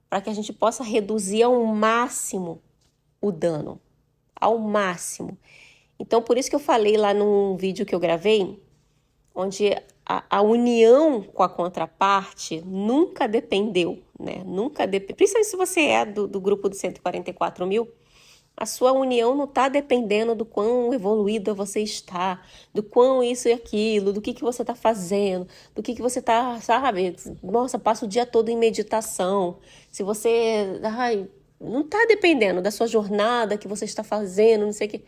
para que a gente possa reduzir ao máximo o dano, ao máximo. Então, por isso que eu falei lá num vídeo que eu gravei, onde a união com a contraparte nunca dependeu, né? Principalmente se você é do grupo dos 144 mil, a sua união não está dependendo do quão evoluída você está, do quão isso e aquilo, do que você está fazendo, do que você está, sabe? Nossa, passa o dia todo em meditação. Se você... não está dependendo da sua jornada que você está fazendo, não sei o que.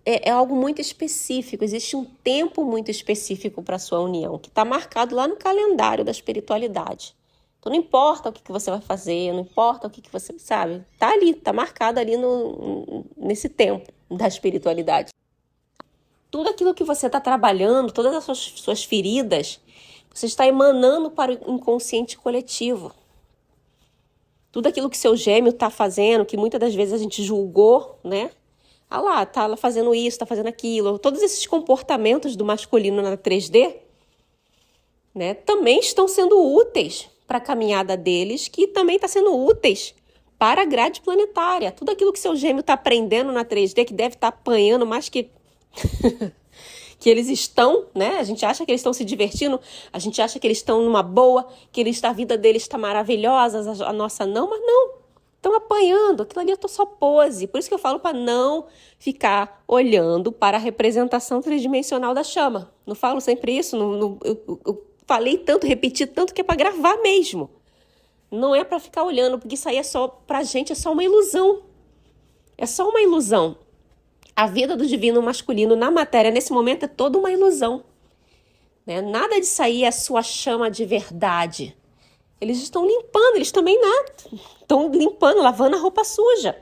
É algo muito específico, existe um tempo muito específico para a sua união, que está marcado lá no calendário da espiritualidade. Então, não importa o que você vai fazer, não importa o que você sabe, tá ali, tá marcado ali nesse tempo, da espiritualidade. Tudo aquilo que você está trabalhando, todas as suas feridas, você está emanando para o inconsciente coletivo. Tudo aquilo que seu gêmeo está fazendo, que muitas das vezes a gente julgou, né? Ah lá, tá fazendo isso, tá fazendo aquilo. Todos esses comportamentos do masculino na 3D, né, também estão sendo úteis para a caminhada deles, que também está sendo úteis para a grade planetária. Tudo aquilo que seu gêmeo está aprendendo na 3D, que deve estar apanhando mais que... que eles estão, né? A gente acha que eles estão se divertindo, a gente acha que eles estão numa boa, que a vida deles está maravilhosa, a nossa não, mas não. Estão apanhando, aquilo ali é só pose. Por isso que eu falo para não ficar olhando para a representação tridimensional da chama. Não falo sempre isso, eu falei tanto, repeti tanto que é para gravar mesmo. Não é para ficar olhando, porque isso aí é só, pra gente, é só uma ilusão. É só uma ilusão. A vida do divino masculino na matéria, nesse momento, é toda uma ilusão. Né? Nada disso aí é a sua chama de verdade. Eles estão limpando, eles também estão limpando, lavando a roupa suja.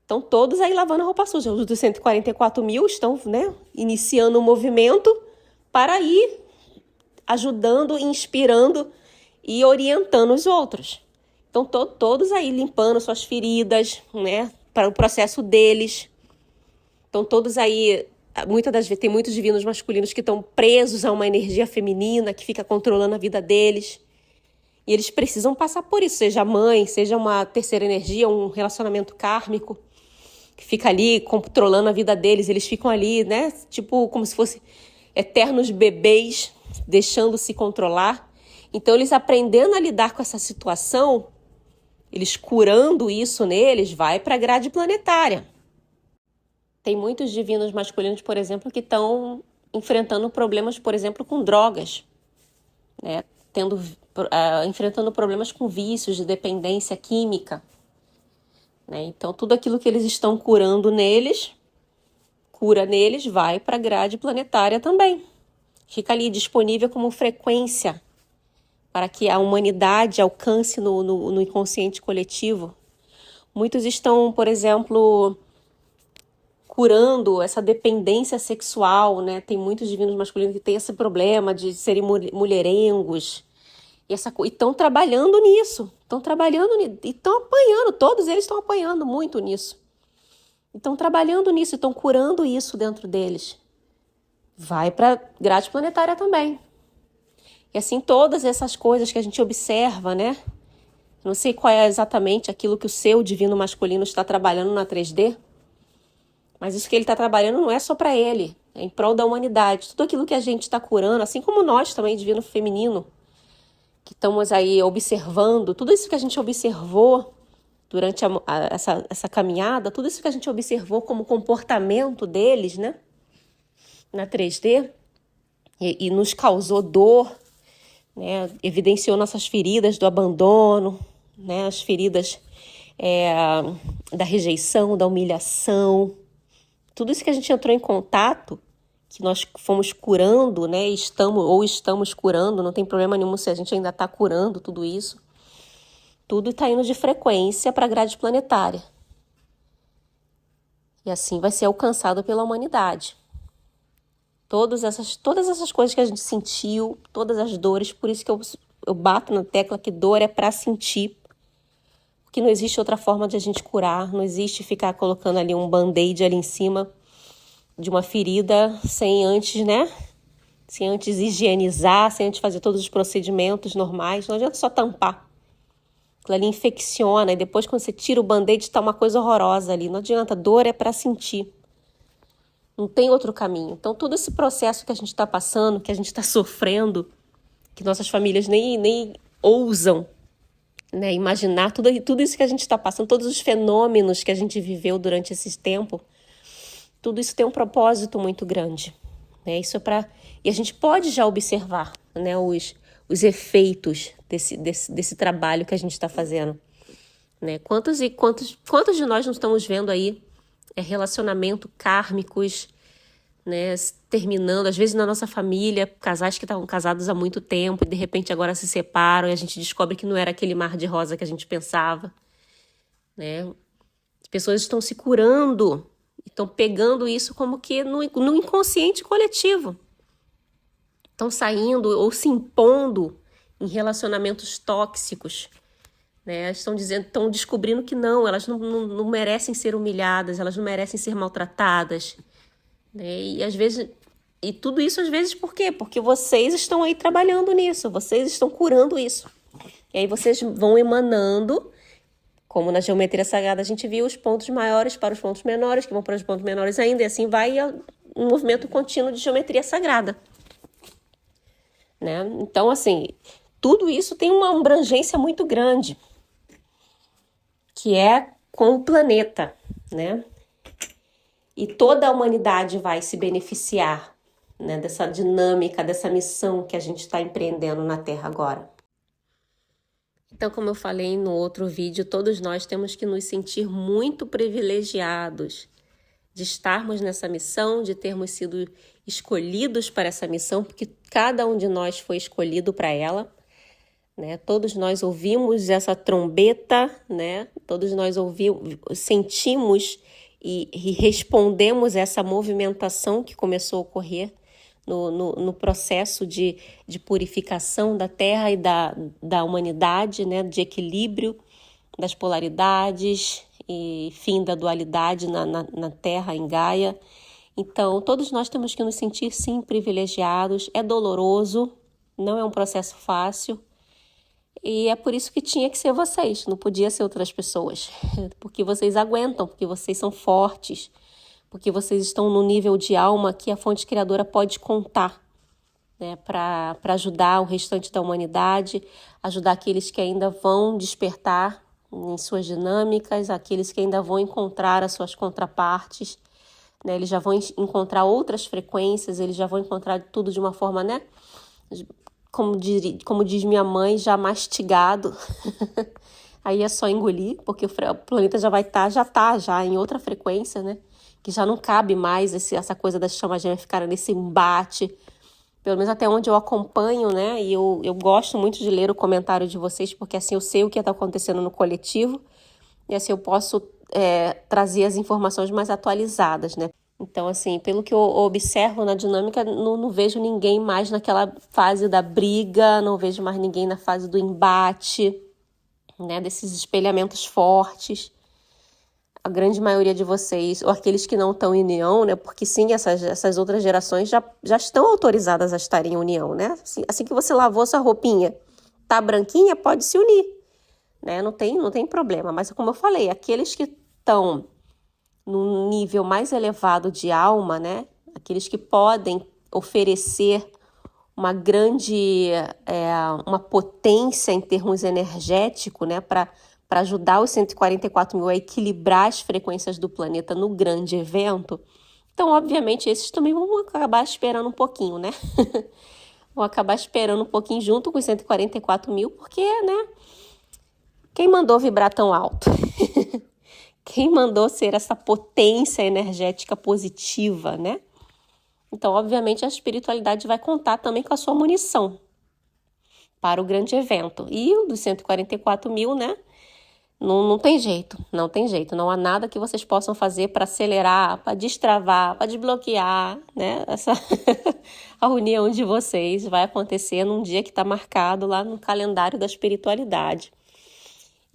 Estão todos aí lavando a roupa suja. Os dos 144 mil estão, né, iniciando um movimento para ir ajudando, inspirando e orientando os outros. Então, todos aí limpando suas feridas, né, para o processo deles. Então, todos aí, muitas das vezes, tem muitos divinos masculinos que estão presos a uma energia feminina que fica controlando a vida deles. E eles precisam passar por isso, seja mãe, seja uma terceira energia, um relacionamento kármico, que fica ali controlando a vida deles. Eles ficam ali, né, tipo como se fossem eternos bebês, deixando-se controlar. Então, eles aprendendo a lidar com essa situação, eles curando isso neles, vai para a grade planetária. Tem muitos divinos masculinos, por exemplo, que estão enfrentando problemas, por exemplo, com drogas, né? Enfrentando problemas com vícios de dependência química. Né? Então, tudo aquilo que eles estão curando neles, vai para a grade planetária também. Fica ali disponível como frequência para que a humanidade alcance no inconsciente coletivo. Muitos estão, por exemplo, curando essa dependência sexual, né? Tem muitos divinos masculinos que têm esse problema de serem mulherengos. E estão trabalhando nisso. E estão apanhando. Todos eles estão apanhando muito nisso. Estão trabalhando nisso, estão curando isso dentro deles. Vai para a grade planetária também. E assim, todas essas coisas que a gente observa, né? Não sei qual é exatamente aquilo que o seu divino masculino está trabalhando na 3D, mas isso que ele está trabalhando não é só para ele, é em prol da humanidade. Tudo aquilo que a gente está curando, assim como nós também, divino feminino, que estamos aí observando, tudo isso que a gente observou durante essa caminhada, tudo isso que a gente observou como comportamento deles, né, na 3D, e nos causou dor, né, evidenciou nossas feridas do abandono, né, as feridas da rejeição, da humilhação, tudo isso que a gente entrou em contato, que nós fomos curando, né, estamos curando, não tem problema nenhum se a gente ainda está curando tudo isso. Tudo está indo de frequência para a grade planetária. E assim vai ser alcançado pela humanidade. Todas essas coisas que a gente sentiu, todas as dores, por isso que eu bato na tecla que dor é para sentir. Porque não existe outra forma de a gente curar, não existe ficar colocando ali um band-aid ali em cima de uma ferida sem antes, né? Sem antes higienizar, sem antes fazer todos os procedimentos normais. Não adianta só tampar. Aquilo ali infecciona e depois quando você tira o band-aid está uma coisa horrorosa ali. Não adianta, dor é para sentir. Não tem outro caminho. Então todo esse processo que a gente está passando, que a gente está sofrendo, que nossas famílias nem ousam, né, imaginar, tudo isso que a gente está passando, todos os fenômenos que a gente viveu durante esse tempo, tudo isso tem um propósito muito grande. Né? Isso é para... E a gente pode já observar, né, os efeitos desse trabalho que a gente está fazendo. Né? Quantos de nós não estamos vendo aí relacionamento kármicos, né, terminando, às vezes na nossa família, casais que estavam casados há muito tempo e de repente agora se separam e a gente descobre que não era aquele mar de rosa que a gente pensava. Né? As pessoas estão se curando estão pegando isso como que no inconsciente coletivo. Estão saindo ou se impondo em relacionamentos tóxicos, né? Estão descobrindo que não, elas não merecem ser humilhadas, elas não merecem ser maltratadas, né? E tudo isso às vezes por quê? Porque vocês estão aí trabalhando nisso, vocês estão curando isso. E aí vocês vão emanando, como na geometria sagrada a gente viu, os pontos maiores para os pontos menores, que vão para os pontos menores ainda, e assim vai um movimento contínuo de geometria sagrada, né? Então, assim, tudo isso tem uma abrangência muito grande, que é com o planeta, né? E toda a humanidade vai se beneficiar, né, dessa dinâmica, dessa missão que a gente está empreendendo na Terra agora. Então, como eu falei no outro vídeo, todos nós temos que nos sentir muito privilegiados de estarmos nessa missão, de termos sido escolhidos para essa missão, porque cada um de nós foi escolhido para ela, né? Todos nós ouvimos essa trombeta, né? Todos nós sentimos e respondemos essa movimentação que começou a ocorrer no processo de purificação da Terra e da humanidade, né? De equilíbrio das polaridades e fim da dualidade na Terra, em Gaia. Então, todos nós temos que nos sentir, sim, privilegiados. É doloroso, não é um processo fácil. E é por isso que tinha que ser vocês, não podia ser outras pessoas. Porque vocês aguentam, porque vocês são fortes, porque vocês estão no nível de alma que a fonte criadora pode contar, né, para ajudar o restante da humanidade, ajudar aqueles que ainda vão despertar em suas dinâmicas, aqueles que ainda vão encontrar as suas contrapartes, né, eles já vão encontrar outras frequências, eles já vão encontrar tudo de uma forma, né, como diz minha mãe, já mastigado. Aí é só engolir, porque o planeta já vai estar, já em outra frequência, né? Que já não cabe mais essa coisa das chamas gêmeas ficarem nesse embate. Pelo menos até onde eu acompanho, né? E eu gosto muito de ler o comentário de vocês, porque assim eu sei o que está acontecendo no coletivo. E assim eu posso trazer as informações mais atualizadas, né? Então, assim, pelo que eu observo na dinâmica, não vejo ninguém mais naquela fase da briga, não vejo mais ninguém na fase do embate, né, desses espelhamentos fortes. A grande maioria de vocês, ou aqueles que não estão em união, né, porque sim, essas outras gerações já estão autorizadas a estar em união, né? Assim que você lavou sua roupinha, tá branquinha, pode se unir, né? Não tem problema. Mas como eu falei, aqueles que estão num nível mais elevado de alma, né? Aqueles que podem oferecer uma grande, uma potência em termos energéticos, né? Para ajudar os 144 mil a equilibrar as frequências do planeta no grande evento. Então, obviamente, esses também vão acabar esperando um pouquinho, né? Vão acabar esperando um pouquinho junto com os 144 mil, porque, né? Quem mandou vibrar tão alto? Quem mandou ser essa potência energética positiva, né? Então, obviamente, a espiritualidade vai contar também com a sua munição para o grande evento. E o dos 144 mil, né? Não tem jeito, não tem jeito. Não há nada que vocês possam fazer para acelerar, para destravar, para desbloquear, né? A união de vocês vai acontecer num dia que está marcado lá no calendário da espiritualidade.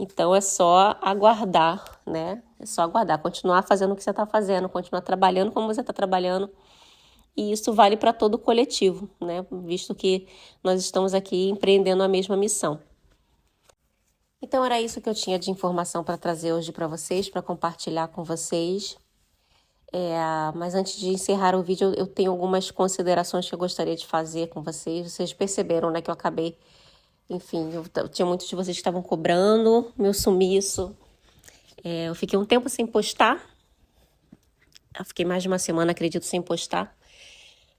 Então, é só aguardar, né? É só aguardar, continuar fazendo o que você está fazendo, continuar trabalhando como você está trabalhando. E isso vale para todo o coletivo, né? Visto que nós estamos aqui empreendendo a mesma missão. Então, era isso que eu tinha de informação para trazer hoje para vocês, para compartilhar com vocês. Mas antes de encerrar o vídeo, eu tenho algumas considerações que eu gostaria de fazer com vocês. Vocês perceberam, né, que eu acabei... Enfim, eu tinha muitos de vocês que estavam cobrando meu sumiço. Eu fiquei um tempo sem postar. Eu fiquei mais de uma semana, acredito, sem postar.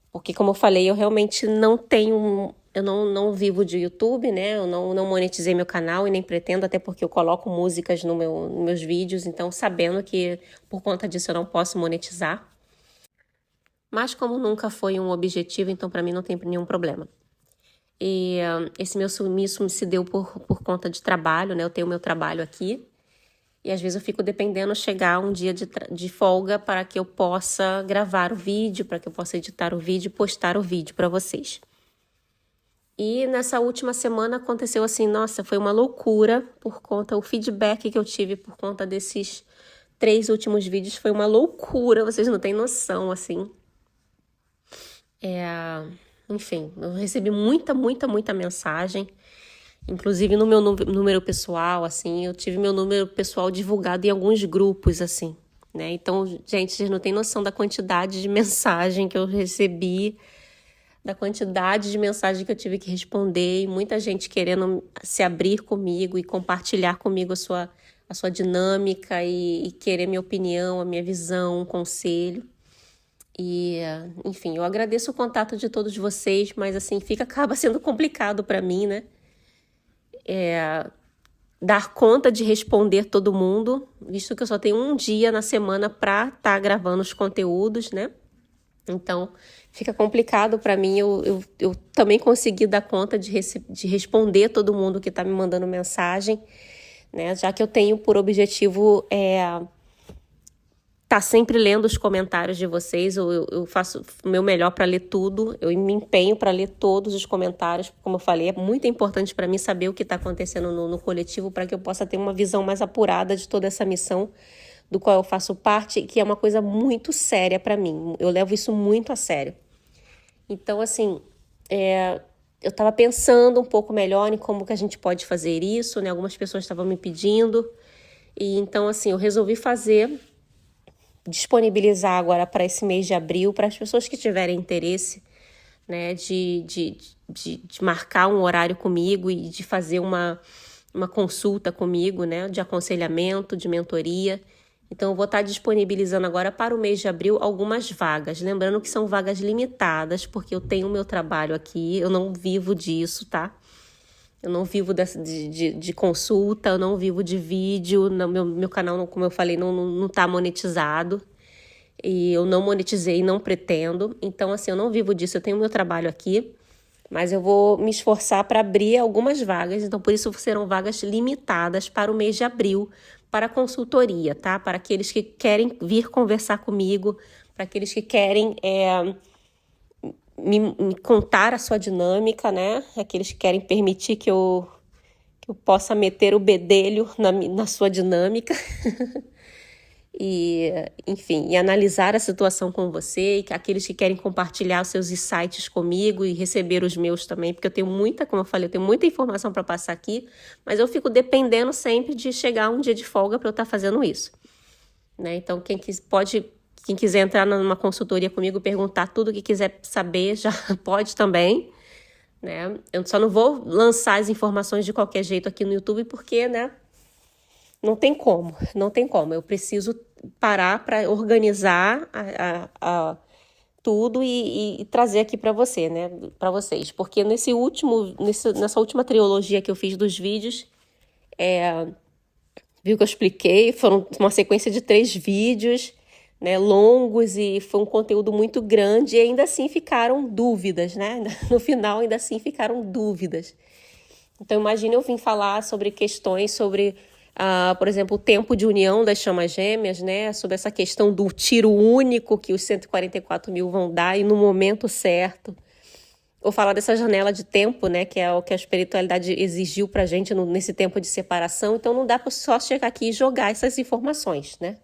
Porque, como eu falei, eu realmente não tenho... Eu não vivo de YouTube, né? Eu não monetizei meu canal e nem pretendo, até porque eu coloco músicas nos meus vídeos. Então, sabendo que por conta disso eu não posso monetizar. Mas como nunca foi um objetivo, então para mim não tem nenhum problema. E esse meu sumiço se deu por conta de trabalho, né? Eu tenho meu trabalho aqui. E às vezes eu fico dependendo chegar um dia de folga para que eu possa gravar o vídeo, para que eu possa editar o vídeo e postar o vídeo para vocês. E nessa última semana aconteceu assim, nossa, foi uma loucura por conta, o feedback que eu tive por conta desses 3 últimos vídeos foi uma loucura, vocês não têm noção, assim. Enfim, eu recebi muita mensagem, inclusive no meu número pessoal, assim, eu tive meu número pessoal divulgado em alguns grupos, assim, né? Então, gente, vocês não têm noção da quantidade de mensagem que eu recebi, da quantidade de mensagem que eu tive que responder, e muita gente querendo se abrir comigo e compartilhar comigo a sua dinâmica e querer minha opinião, a minha visão, um conselho. E, enfim, eu agradeço o contato de todos vocês, mas assim, acaba sendo complicado para mim, né? Dar conta de responder todo mundo, visto que eu só tenho um dia na semana para estar gravando os conteúdos, né? Então, fica complicado para mim. Eu também consegui dar conta de responder todo mundo que está me mandando mensagem, né? Já que eu tenho por objetivo tá sempre lendo os comentários de vocês. Eu faço o meu melhor para ler tudo. Eu me empenho para ler todos os comentários. Como eu falei, é muito importante para mim saber o que está acontecendo no coletivo para que eu possa ter uma visão mais apurada de toda essa missão do qual eu faço parte, que é uma coisa muito séria para mim. Eu levo isso muito a sério. Então, assim, eu estava pensando um pouco melhor em como que a gente pode fazer isso, né? Algumas pessoas estavam me pedindo. E então, assim, eu resolvi disponibilizar agora para esse mês de abril, para as pessoas que tiverem interesse, né, de marcar um horário comigo e de fazer uma consulta comigo, né, de aconselhamento, de mentoria. Então, eu vou estar disponibilizando agora para o mês de abril algumas vagas. Lembrando que são vagas limitadas, porque eu tenho o meu trabalho aqui, eu não vivo disso, tá? Eu não vivo de consulta, eu não vivo de vídeo, meu canal, como eu falei, não tá monetizado. E eu não monetizei, não pretendo. Então, assim, eu não vivo disso, eu tenho o meu trabalho aqui. Mas eu vou me esforçar para abrir algumas vagas. Então, por isso serão vagas limitadas para o mês de abril, para consultoria, tá? Para aqueles que querem vir conversar comigo, para aqueles que querem me contar a sua dinâmica, né? Aqueles que querem permitir que eu possa meter o bedelho na sua dinâmica. E, enfim, e analisar a situação com você, e aqueles que querem compartilhar os seus insights comigo e receber os meus também, porque eu tenho como eu falei, eu tenho muita informação para passar aqui, mas eu fico dependendo sempre de chegar um dia de folga para eu estar fazendo isso, né? Então, quem quiser entrar numa consultoria comigo, perguntar tudo o que quiser saber, já pode também, né? Eu só não vou lançar as informações de qualquer jeito aqui no YouTube, porque, né? Não tem como. Eu preciso parar para organizar tudo e trazer aqui para você, né? Para vocês. Porque nessa última trilogia que eu fiz dos vídeos, viu que eu expliquei? Foram uma sequência de 3 vídeos, né? Longos, e foi um conteúdo muito grande, e ainda assim ficaram dúvidas, né? No final, ainda assim ficaram dúvidas. Então, imagine eu vim falar sobre questões sobre... por exemplo, o tempo de união das chamas gêmeas, né? Sobre essa questão do tiro único que os 144 mil vão dar e no momento certo. Ou falar dessa janela de tempo, né? Que é o que a espiritualidade exigiu pra gente nesse tempo de separação. Então, não dá para só chegar aqui e jogar essas informações, né?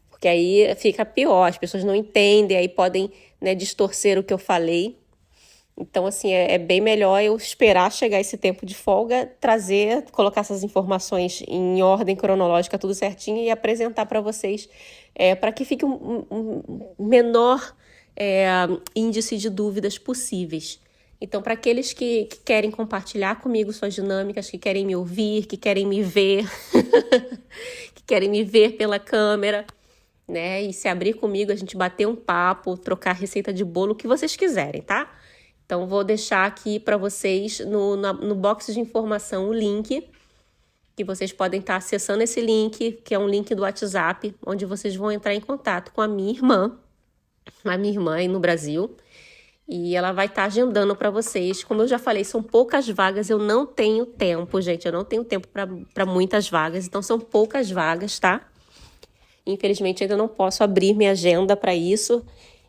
Porque aí fica pior, as pessoas não entendem, aí podem, né, distorcer o que eu falei. Então, assim, é bem melhor eu esperar chegar esse tempo de folga, colocar essas informações em ordem cronológica, tudo certinho, e apresentar para vocês, para que fique um menor índice de dúvidas possíveis. Então, para aqueles que querem compartilhar comigo suas dinâmicas, que querem me ouvir, que querem me ver, que querem me ver pela câmera, né, e se abrir comigo, a gente bater um papo, trocar receita de bolo, o que vocês quiserem, tá? Então, vou deixar aqui para vocês no box de informação o link, que vocês podem estar acessando esse link, que é um link do WhatsApp, onde vocês vão entrar em contato com a minha irmã aí no Brasil. E ela vai estar agendando para vocês. Como eu já falei, são poucas vagas, eu não tenho tempo, gente. Eu não tenho tempo para muitas vagas, então são poucas vagas, tá? Infelizmente, ainda não posso abrir minha agenda para isso.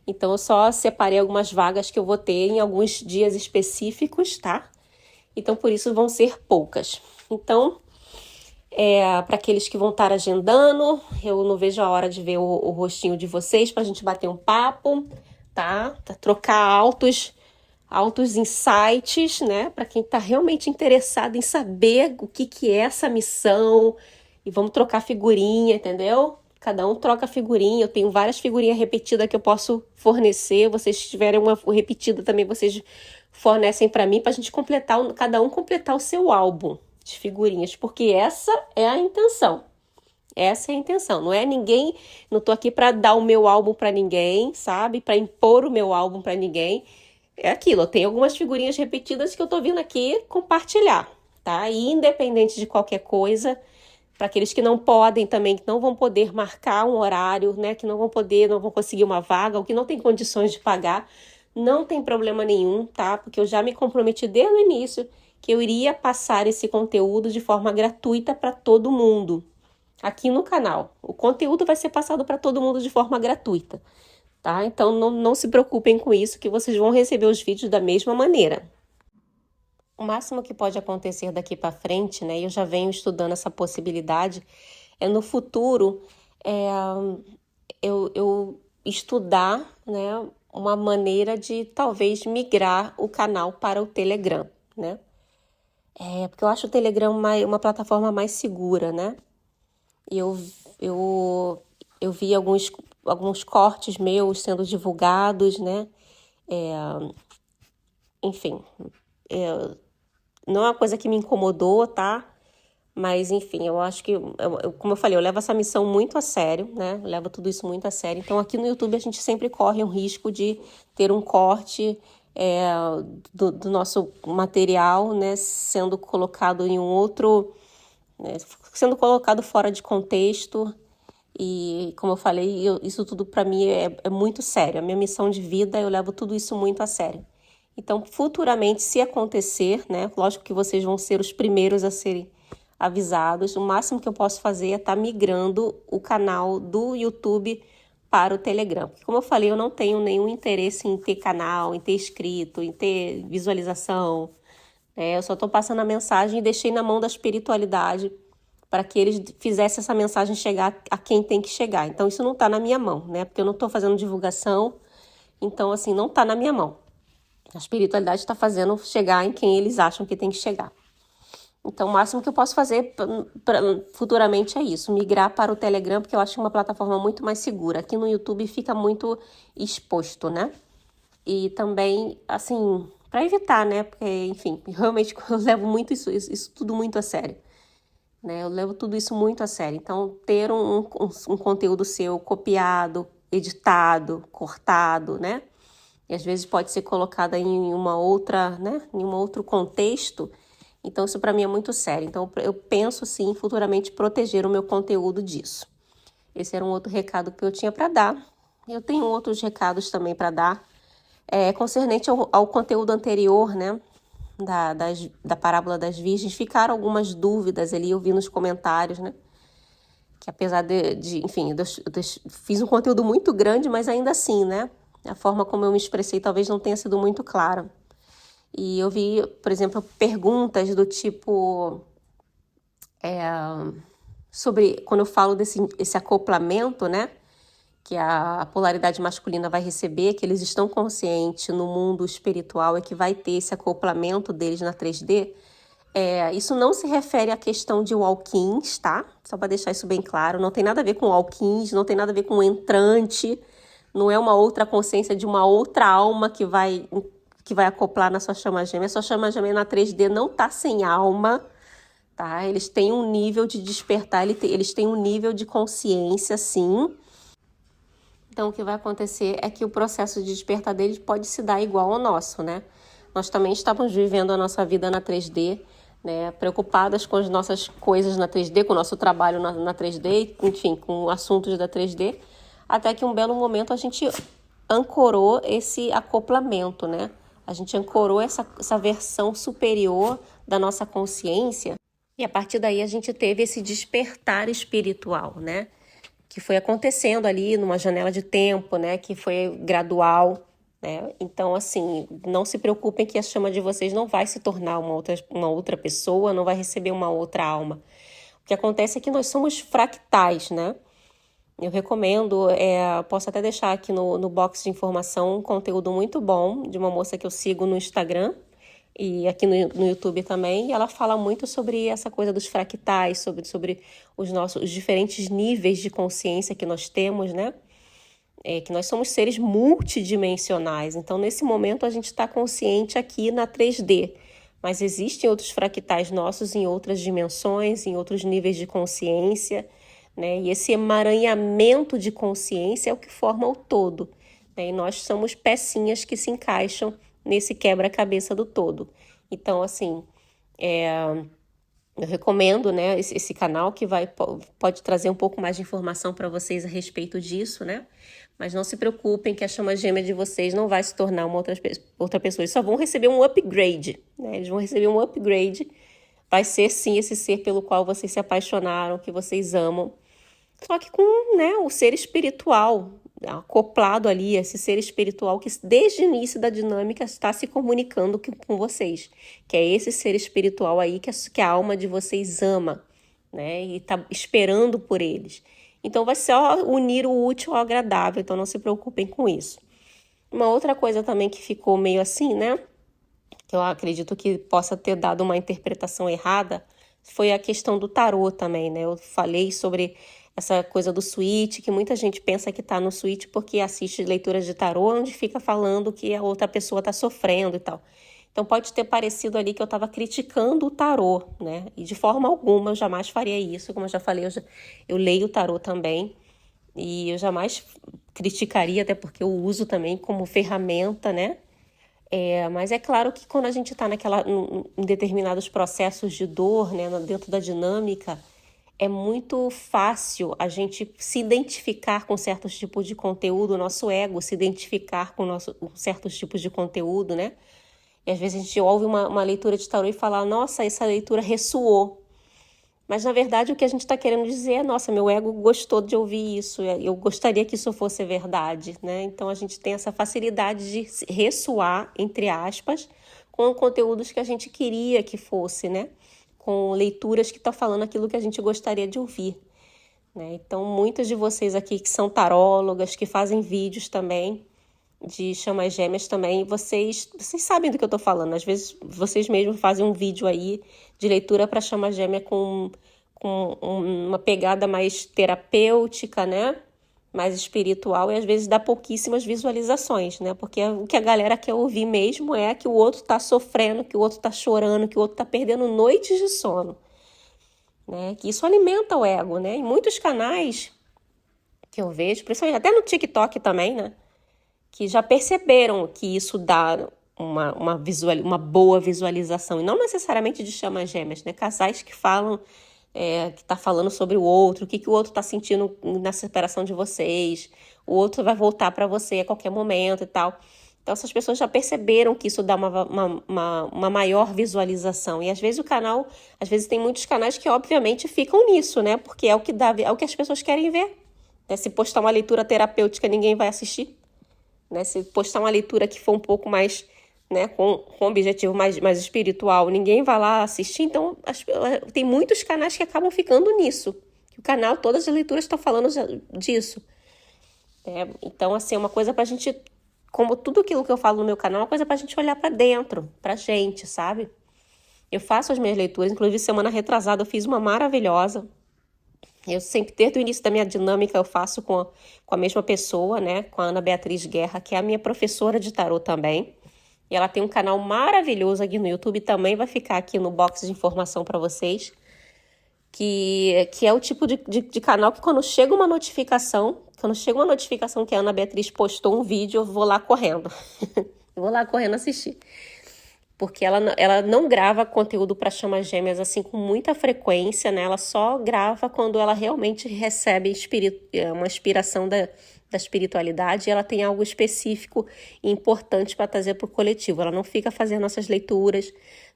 Então, eu só separei algumas vagas que eu vou ter em alguns dias específicos, tá? Então, por isso, vão ser poucas. Então, para aqueles que vão estar agendando, eu não vejo a hora de ver o rostinho de vocês para a gente bater um papo, tá? Pra trocar altos insights, né? Para quem está realmente interessado em saber o que é essa missão. E vamos trocar figurinha, entendeu? Cada um troca figurinha. Eu tenho várias figurinhas repetidas que eu posso fornecer. Vocês tiverem uma repetida também, vocês fornecem para mim, para a gente completar, cada um completar o seu álbum de figurinhas, porque essa é a intenção. Essa é a intenção. Não é ninguém, não tô aqui para dar o meu álbum para ninguém, sabe? Para impor o meu álbum para ninguém. É aquilo, eu tenho algumas figurinhas repetidas que eu tô vindo aqui compartilhar, tá? E independente de qualquer coisa, para aqueles que não podem também, que não vão poder marcar um horário, né? Que não vão conseguir uma vaga, ou que não tem condições de pagar, não tem problema nenhum, tá? Porque eu já me comprometi desde o início que eu iria passar esse conteúdo de forma gratuita para todo mundo aqui no canal. O conteúdo vai ser passado para todo mundo de forma gratuita, tá? Então não se preocupem com isso, que vocês vão receber os vídeos da mesma maneira. O máximo que pode acontecer daqui para frente, né? Eu já venho estudando essa possibilidade, é no futuro eu estudar, né, uma maneira de talvez migrar o canal para o Telegram, né? Porque eu acho o Telegram uma plataforma mais segura, né? E eu vi alguns cortes meus sendo divulgados, né? Enfim, não é uma coisa que me incomodou, tá? Mas, enfim, eu acho que, como eu falei, eu levo essa missão muito a sério, né? Eu levo tudo isso muito a sério. Então, aqui no YouTube, a gente sempre corre um risco de ter um corte do nosso material, né? Sendo colocado em um outro... Né? Sendo colocado fora de contexto. E, como eu falei, isso tudo para mim é muito sério. A minha missão de vida, eu levo tudo isso muito a sério. Então, futuramente, se acontecer, né? Lógico que vocês vão ser os primeiros a serem avisados. O máximo que eu posso fazer é estar migrando o canal do YouTube para o Telegram. Porque, como eu falei, eu não tenho nenhum interesse em ter canal, em ter inscrito, em ter visualização. Eu só estou passando a mensagem e deixei na mão da espiritualidade para que eles fizessem essa mensagem chegar a quem tem que chegar. Então, isso não está na minha mão, né? Porque eu não estou fazendo divulgação. Então, assim, não está na minha mão. A espiritualidade está fazendo chegar em quem eles acham que tem que chegar. Então, o máximo que eu posso fazer futuramente é isso, migrar para o Telegram, porque eu acho uma plataforma muito mais segura. Aqui no YouTube fica muito exposto, né? E também, assim, para evitar, né? Porque, enfim, realmente eu levo muito isso tudo muito a sério. Né? Eu levo tudo isso muito a sério. Então, ter um conteúdo seu copiado, editado, cortado, né? E às vezes pode ser colocado em uma outra, né? Em um outro contexto. Então, isso para mim é muito sério. Então, eu penso, sim, futuramente proteger o meu conteúdo disso. Esse era um outro recado que eu tinha para dar. Eu tenho outros recados também para dar. Concernente ao conteúdo anterior, né? Da parábola das virgens, ficaram algumas dúvidas ali, eu vi nos comentários, né? Que apesar enfim, eu fiz um conteúdo muito grande, mas ainda assim, né? A forma como eu me expressei talvez não tenha sido muito clara. E eu vi, por exemplo, perguntas do tipo... sobre quando eu falo esse acoplamento, né? Que a polaridade masculina vai receber, que eles estão conscientes no mundo espiritual e que vai ter esse acoplamento deles na 3D, isso não se refere à questão de walk-ins, tá? Só para deixar isso bem claro, não tem nada a ver com walk-ins, não tem nada a ver com entrante, não é uma outra consciência de uma outra alma que vai acoplar na sua chama gêmea. A sua chama gêmea na 3D não tá sem alma, tá? Eles têm um nível de despertar, eles têm um nível de consciência, sim. Então, o que vai acontecer é que o processo de despertar deles pode se dar igual ao nosso, né? Nós também estamos vivendo a nossa vida na 3D, né? Preocupadas com as nossas coisas na 3D, com o nosso trabalho na 3D, enfim, com assuntos da 3D, até que um belo momento a gente ancorou esse acoplamento, né? A gente ancorou essa versão superior da nossa consciência e a partir daí a gente teve esse despertar espiritual, né? Que foi acontecendo ali numa janela de tempo, né? Que foi gradual, né? Então, assim, não se preocupem que a chama de vocês não vai se tornar uma outra pessoa, não vai receber uma outra alma. O que acontece é que nós somos fractais, né? Eu recomendo, posso até deixar aqui no box de informação um conteúdo muito bom de uma moça que eu sigo no Instagram e aqui no YouTube também. E ela fala muito sobre essa coisa dos fractais, sobre os diferentes níveis de consciência que nós temos, né? Que nós somos seres multidimensionais. Então, nesse momento, a gente está consciente aqui na 3D. Mas existem outros fractais nossos em outras dimensões, em outros níveis de consciência, né? E esse emaranhamento de consciência é o que forma o todo, né? E nós somos pecinhas que se encaixam nesse quebra-cabeça do todo. Então, assim, eu recomendo, né, esse canal que pode trazer um pouco mais de informação para vocês a respeito disso, né? Mas não se preocupem que a chama gêmea de vocês não vai se tornar uma outra pessoa. Eles só vão receber um upgrade, né? Eles vão receber um upgrade. Vai ser, sim, esse ser pelo qual vocês se apaixonaram, que vocês amam. Só que com, né, o ser espiritual acoplado ali, esse ser espiritual que desde o início da dinâmica está se comunicando com vocês. Que é esse ser espiritual aí que a alma de vocês ama, né? E está esperando por eles. Então vai só unir o útil ao agradável, então não se preocupem com isso. Uma outra coisa também que ficou meio assim, né? Que eu acredito que possa ter dado uma interpretação errada, foi a questão do tarô também, né? Eu falei sobre essa coisa do switch, que muita gente pensa que tá no switch porque assiste leituras de tarô, onde fica falando que a outra pessoa tá sofrendo e tal. Então pode ter parecido ali que eu estava criticando o tarô, né? E de forma alguma eu jamais faria isso. Como eu já falei, eu leio o tarô também. E eu jamais criticaria, até porque eu uso também como ferramenta, né? Mas é claro que quando a gente está em determinados processos de dor, né? Dentro da dinâmica, é muito fácil a gente se identificar com certos tipos de conteúdo, o nosso ego se identificar com certos tipos de conteúdo, né? E às vezes a gente ouve uma leitura de tarô e fala, nossa, essa leitura ressoou. Mas na verdade o que a gente está querendo dizer é, nossa, meu ego gostou de ouvir isso, eu gostaria que isso fosse verdade, né? Então a gente tem essa facilidade de ressoar, entre aspas, com conteúdos que a gente queria que fosse, né? Com leituras que estão falando aquilo que a gente gostaria de ouvir, né? Então muitas de vocês aqui que são tarólogas, que fazem vídeos também, de chamas gêmeas também, vocês sabem do que eu tô falando. Às vezes vocês mesmos fazem um vídeo aí de leitura para chama gêmea com uma pegada mais terapêutica, né? Mais espiritual, e às vezes dá pouquíssimas visualizações, né? Porque o que a galera quer ouvir mesmo é que o outro tá sofrendo, que o outro tá chorando, que o outro tá perdendo noites de sono, né? Que isso alimenta o ego, né? Em muitos canais que eu vejo, principalmente até no TikTok também, né? Que já perceberam que isso dá uma boa visualização, e não necessariamente de chamas gêmeas, né? Casais que falam, que tá falando sobre o outro, o que o outro tá sentindo na separação de vocês, o outro vai voltar para você a qualquer momento e tal. Então essas pessoas já perceberam que isso dá uma maior visualização, e às vezes tem muitos canais que obviamente ficam nisso, né? Porque é o que as pessoas querem ver, né? Se postar uma leitura terapêutica, ninguém vai assistir. Né? Se postar uma leitura que for um pouco mais, né, com objetivo mais espiritual, ninguém vai lá assistir. Então, tem muitos canais que acabam ficando nisso. O canal, todas as leituras estão falando disso. Então, assim, é uma coisa pra gente, como tudo aquilo que eu falo no meu canal, é uma coisa pra gente olhar pra dentro, pra gente, sabe? Eu faço as minhas leituras, inclusive semana retrasada eu fiz uma maravilhosa. Eu sempre, desde o início da minha dinâmica, eu faço com a mesma pessoa, né? Com a Ana Beatriz Guerra, que é a minha professora de tarô também. E ela tem um canal maravilhoso aqui no YouTube, também vai ficar aqui no box de informação para vocês. Que é o tipo de canal que quando chega uma notificação que a Ana Beatriz postou um vídeo, eu vou lá correndo. Eu vou lá correndo assistir. Porque ela não grava conteúdo para chamas gêmeas assim com muita frequência, né? Ela só grava quando ela realmente recebe uma inspiração da espiritualidade, e ela tem algo específico e importante para trazer para o coletivo. Ela não fica fazendo essas leituras,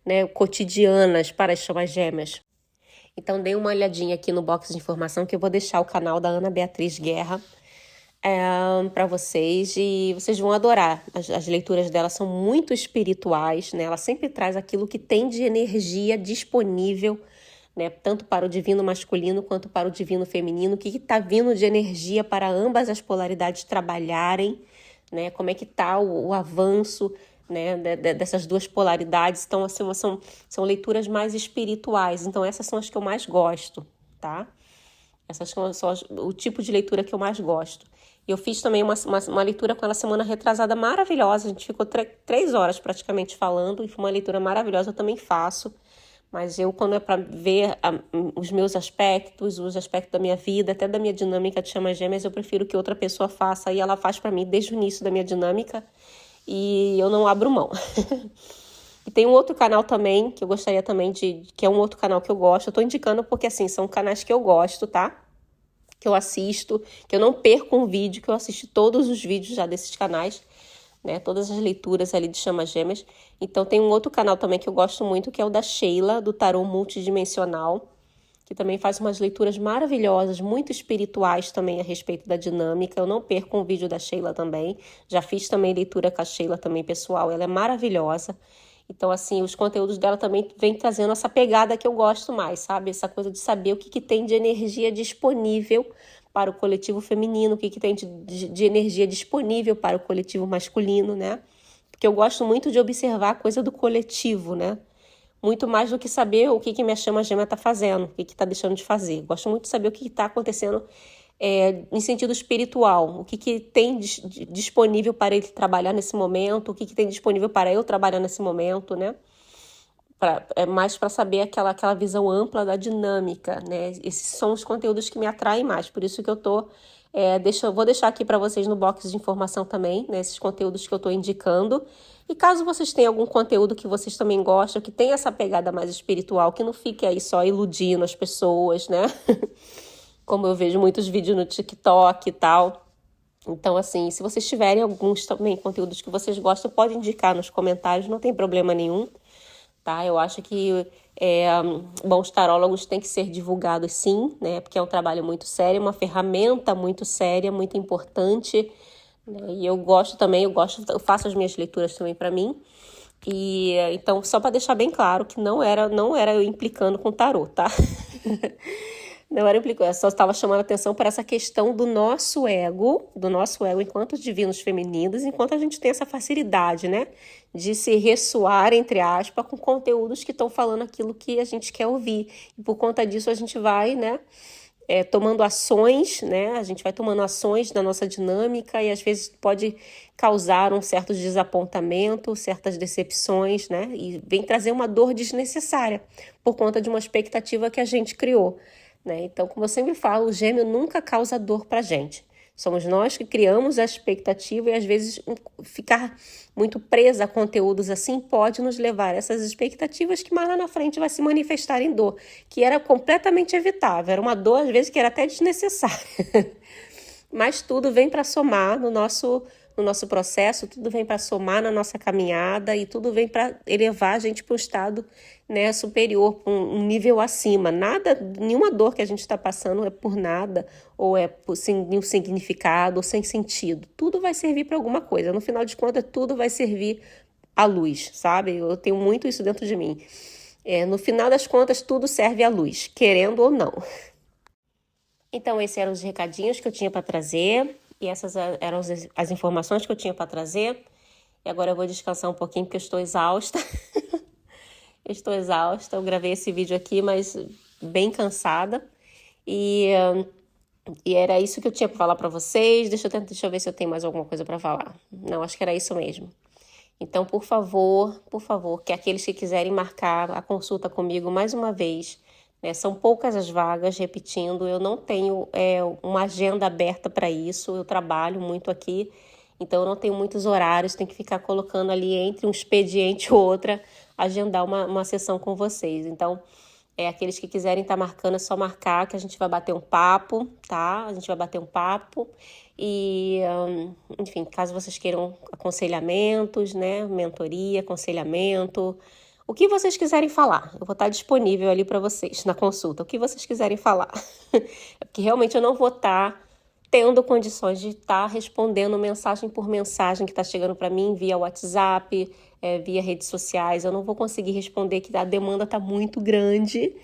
né, cotidianas para as chamas gêmeas. Então, dê uma olhadinha aqui no box de informação, que eu vou deixar o canal da Ana Beatriz Guerra para vocês, e vocês vão adorar. As leituras dela são muito espirituais, né? Ela sempre traz aquilo que tem de energia disponível, né? Tanto para o divino masculino quanto para o divino feminino, o que está vindo de energia para ambas as polaridades trabalharem, né? Como é que está o avanço, né, dessas duas polaridades. Então, assim, são leituras mais espirituais. Então, essas são as que eu mais gosto, tá? Essas são o tipo de leitura que eu mais gosto. E eu fiz também uma leitura com ela semana retrasada maravilhosa. A gente ficou 3 horas praticamente falando, e foi uma leitura maravilhosa. Eu também faço. Mas eu, quando é para ver os meus aspectos, os aspectos da minha vida, até da minha dinâmica de chamas gêmeas, eu prefiro que outra pessoa faça. E ela faz para mim desde o início da minha dinâmica. E eu não abro mão. E tem um outro canal também, que eu gostaria também que é um outro canal que eu gosto. Eu tô indicando porque, assim, são canais que eu gosto, tá? Que eu assisto, que eu não perco um vídeo, que eu assisto todos os vídeos já desses canais, né? Todas as leituras ali de chamas gêmeas. Então tem um outro canal também que eu gosto muito, que é o da Sheila, do Tarô Multidimensional, que também faz umas leituras maravilhosas, muito espirituais também a respeito da dinâmica. Eu não perco um vídeo da Sheila também. Já fiz também leitura com a Sheila também, pessoal. Ela é maravilhosa. Então, assim, os conteúdos dela também vem trazendo essa pegada que eu gosto mais, sabe? Essa coisa de saber o que tem de energia disponível para o coletivo feminino, o que tem de energia disponível para o coletivo masculino, né? Porque eu gosto muito de observar a coisa do coletivo, né? Muito mais do que saber o que minha chama gêmea está fazendo, o que está deixando de fazer. Gosto muito de saber o que está acontecendo em sentido espiritual, o que tem disponível para ele trabalhar nesse momento, o que tem disponível para eu trabalhar nesse momento, né? Mais para saber aquela visão ampla da dinâmica, né? Esses são os conteúdos que me atraem mais, por isso que eu vou deixar aqui para vocês no box de informação também, né, esses conteúdos que eu estou indicando. E caso vocês tenham algum conteúdo que vocês também gostam, que tem essa pegada mais espiritual, que não fique aí só iludindo as pessoas, né? Como eu vejo muitos vídeos no TikTok e tal. Então, assim, se vocês tiverem alguns também conteúdos que vocês gostam, podem indicar nos comentários, não tem problema nenhum, tá? Eu acho que bons tarólogos têm que ser divulgados sim, né? Porque é um trabalho muito sério, uma ferramenta muito séria, muito importante, né? E eu faço as minhas leituras também para mim. E então, só para deixar bem claro que não era eu implicando com tarô, tá? Não era implicando, eu só estava chamando a atenção para essa questão do nosso ego enquanto divinos femininos, enquanto a gente tem essa facilidade, né, de se ressoar, entre aspas, com conteúdos que estão falando aquilo que a gente quer ouvir. E por conta disso a gente vai, né, tomando ações, né, a gente vai tomando ações na nossa dinâmica e às vezes pode causar um certo desapontamento, certas decepções, né, e vem trazer uma dor desnecessária por conta de uma expectativa que a gente criou. Né? Então, como eu sempre falo, o gêmeo nunca causa dor pra gente. Somos nós que criamos a expectativa e às vezes ficar muito presa a conteúdos assim pode nos levar a essas expectativas que mais lá na frente vai se manifestar em dor, que era completamente evitável, era uma dor às vezes que era até desnecessária. Mas tudo vem para somar no nosso processo, tudo vem para somar na nossa caminhada e tudo vem para elevar a gente para um estado, né, superior, para um nível acima. Nenhuma dor que a gente está passando é por nada, ou sem nenhum significado, ou sem sentido. Tudo vai servir para alguma coisa. No final de contas, tudo vai servir à luz, sabe? Eu tenho muito isso dentro de mim. No final das contas, tudo serve à luz, querendo ou não. Então, esses eram os recadinhos que eu tinha para trazer. E essas eram as informações que eu tinha para trazer. E agora eu vou descansar um pouquinho porque eu estou exausta. Eu gravei esse vídeo aqui, mas bem cansada. E era isso que eu tinha para falar para vocês. Deixa eu ver se eu tenho mais alguma coisa para falar. Não, acho que era isso mesmo. Então, por favor, que aqueles que quiserem marcar a consulta comigo mais uma vez, né, são poucas as vagas, repetindo, eu não tenho uma agenda aberta para isso, eu trabalho muito aqui, então eu não tenho muitos horários, tenho que ficar colocando ali entre um expediente e outra, agendar uma sessão com vocês. Então, Aqueles que quiserem estar marcando, é só marcar que a gente vai bater um papo, tá? A gente vai bater um papo e, enfim, caso vocês queiram aconselhamentos, né? Mentoria, aconselhamento, o que vocês quiserem falar, eu vou estar disponível ali para vocês na consulta, o que vocês quiserem falar. É porque realmente eu não vou estar tendo condições de estar respondendo mensagem por mensagem que está chegando para mim via WhatsApp, via redes sociais. Eu não vou conseguir responder, que a demanda está muito grande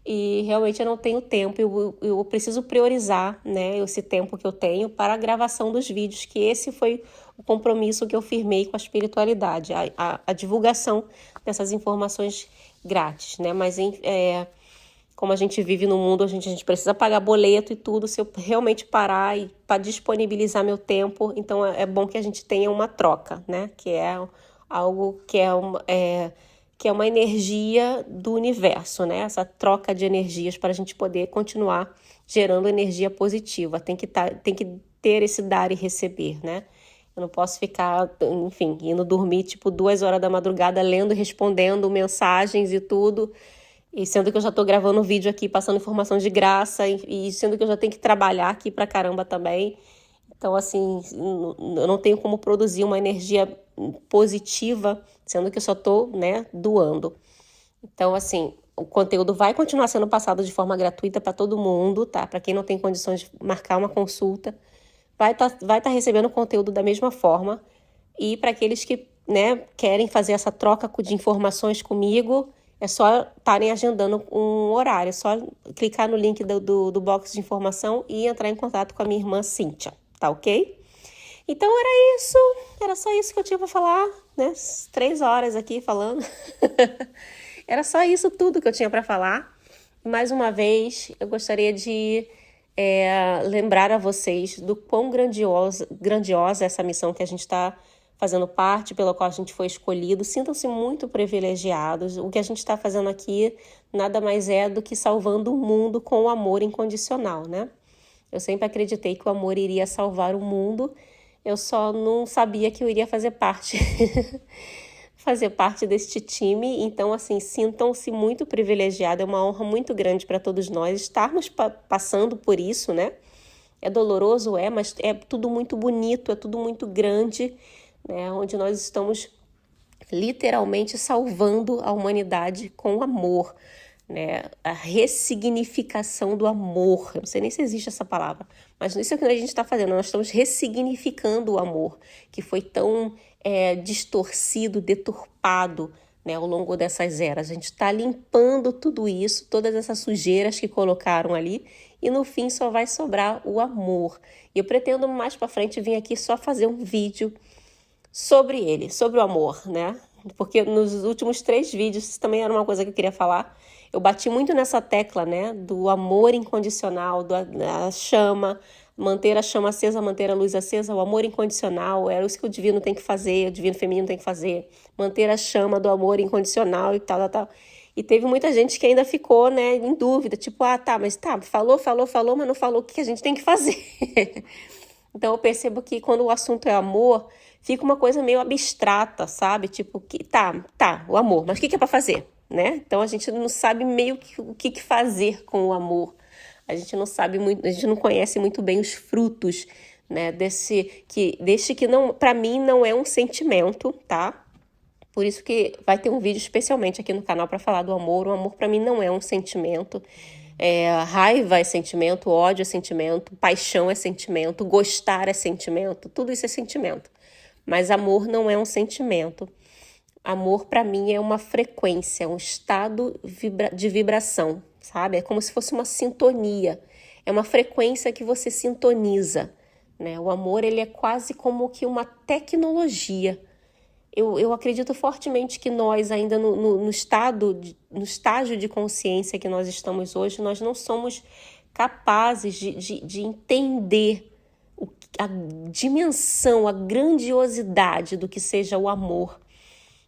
e realmente eu não tenho tempo. Eu preciso priorizar, né, esse tempo que eu tenho para a gravação dos vídeos, que esse foi o compromisso que eu firmei com a espiritualidade, a divulgação dessas informações grátis, né? Mas como a gente vive no mundo, a gente precisa pagar boleto e tudo. Se eu realmente parar e para disponibilizar meu tempo, então é bom que a gente tenha uma troca, né? Que é algo que é uma energia do universo, né? Essa troca de energias para a gente poder continuar gerando energia positiva. Tem que ter esse dar e receber, né? Eu não posso ficar, enfim, indo dormir tipo 2 horas da madrugada lendo e respondendo mensagens e tudo. E sendo que eu já tô gravando vídeo aqui, passando informação de graça, e sendo que eu já tenho que trabalhar aqui pra caramba também. Então, assim, eu não tenho como produzir uma energia positiva, sendo que eu só tô, né, doando. Então, assim, o conteúdo vai continuar sendo passado de forma gratuita para todo mundo, tá? Para quem não tem condições de marcar uma consulta, vai tá recebendo o conteúdo da mesma forma. E para aqueles que, né, querem fazer essa troca de informações comigo, é só estarem agendando um horário, é só clicar no link do box de informação e entrar em contato com a minha irmã Cíntia, tá ok? Então era só isso que eu tinha para falar, né? 3 horas aqui falando. Era só isso tudo que eu tinha para falar. Mais uma vez, eu gostaria de lembrar a vocês do quão grandiosa é essa missão que a gente está fazendo parte, pela qual a gente foi escolhido. Sintam-se muito privilegiados. O que a gente está fazendo aqui nada mais é do que salvando o mundo com o amor incondicional, né? Eu sempre acreditei que o amor iria salvar o mundo, eu só não sabia que eu iria fazer parte deste time. Então, assim, sintam-se muito privilegiados. É uma honra muito grande para todos nós estarmos passando por isso, né? É doloroso, mas é tudo muito bonito, é tudo muito grande, né? Onde nós estamos literalmente salvando a humanidade com amor, né? A ressignificação do amor. Eu não sei nem se existe essa palavra, mas isso é o que a gente está fazendo. Nós estamos ressignificando o amor, que foi tão distorcido, deturpado, né, ao longo dessas eras. A gente está limpando tudo isso, todas essas sujeiras que colocaram ali, e no fim só vai sobrar o amor. E eu pretendo mais para frente vir aqui só fazer um vídeo sobre ele, sobre o amor, né? Porque nos últimos 3 vídeos, isso também era uma coisa que eu queria falar, eu bati muito nessa tecla, né, do amor incondicional, da chama, manter a chama acesa, manter a luz acesa, o amor incondicional, era isso que o divino tem que fazer, o divino feminino tem que fazer, manter a chama do amor incondicional e tal. E teve muita gente que ainda ficou, né, em dúvida, tipo, falou, mas não falou o que a gente tem que fazer. Então eu percebo que quando o assunto é amor, fica uma coisa meio abstrata, sabe? Tipo, o amor, mas o que é para fazer, né? Então a gente não sabe meio que o que fazer com o amor. A gente não sabe muito, a gente não conhece muito bem os frutos, né? Deste que não, para mim não é um sentimento, tá? Por isso que vai ter um vídeo especialmente aqui no canal para falar do amor. O amor para mim não é um sentimento. Raiva é sentimento, ódio é sentimento, paixão é sentimento, gostar é sentimento, tudo isso é sentimento. Mas amor não é um sentimento. Amor, para mim, é uma frequência, um estado de vibração, sabe? É como se fosse uma sintonia. É uma frequência que você sintoniza, né? O amor, ele é quase como que uma tecnologia. Eu acredito fortemente que nós, ainda no estágio de consciência que nós estamos hoje, nós não somos capazes de entender a dimensão, a grandiosidade do que seja o amor,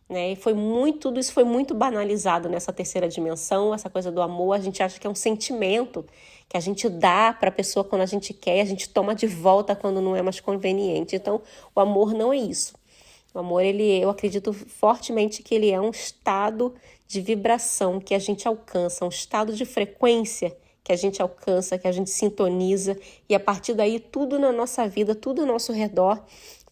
né? E tudo isso foi muito banalizado nessa terceira dimensão, essa coisa do amor. A gente acha que é um sentimento que a gente dá para a pessoa quando a gente quer, a gente toma de volta quando não é mais conveniente. Então, o amor não é isso. O amor, eu acredito fortemente que ele é um estado de vibração que a gente alcança, um estado de frequência que a gente alcança, que a gente sintoniza, e a partir daí tudo na nossa vida, tudo ao nosso redor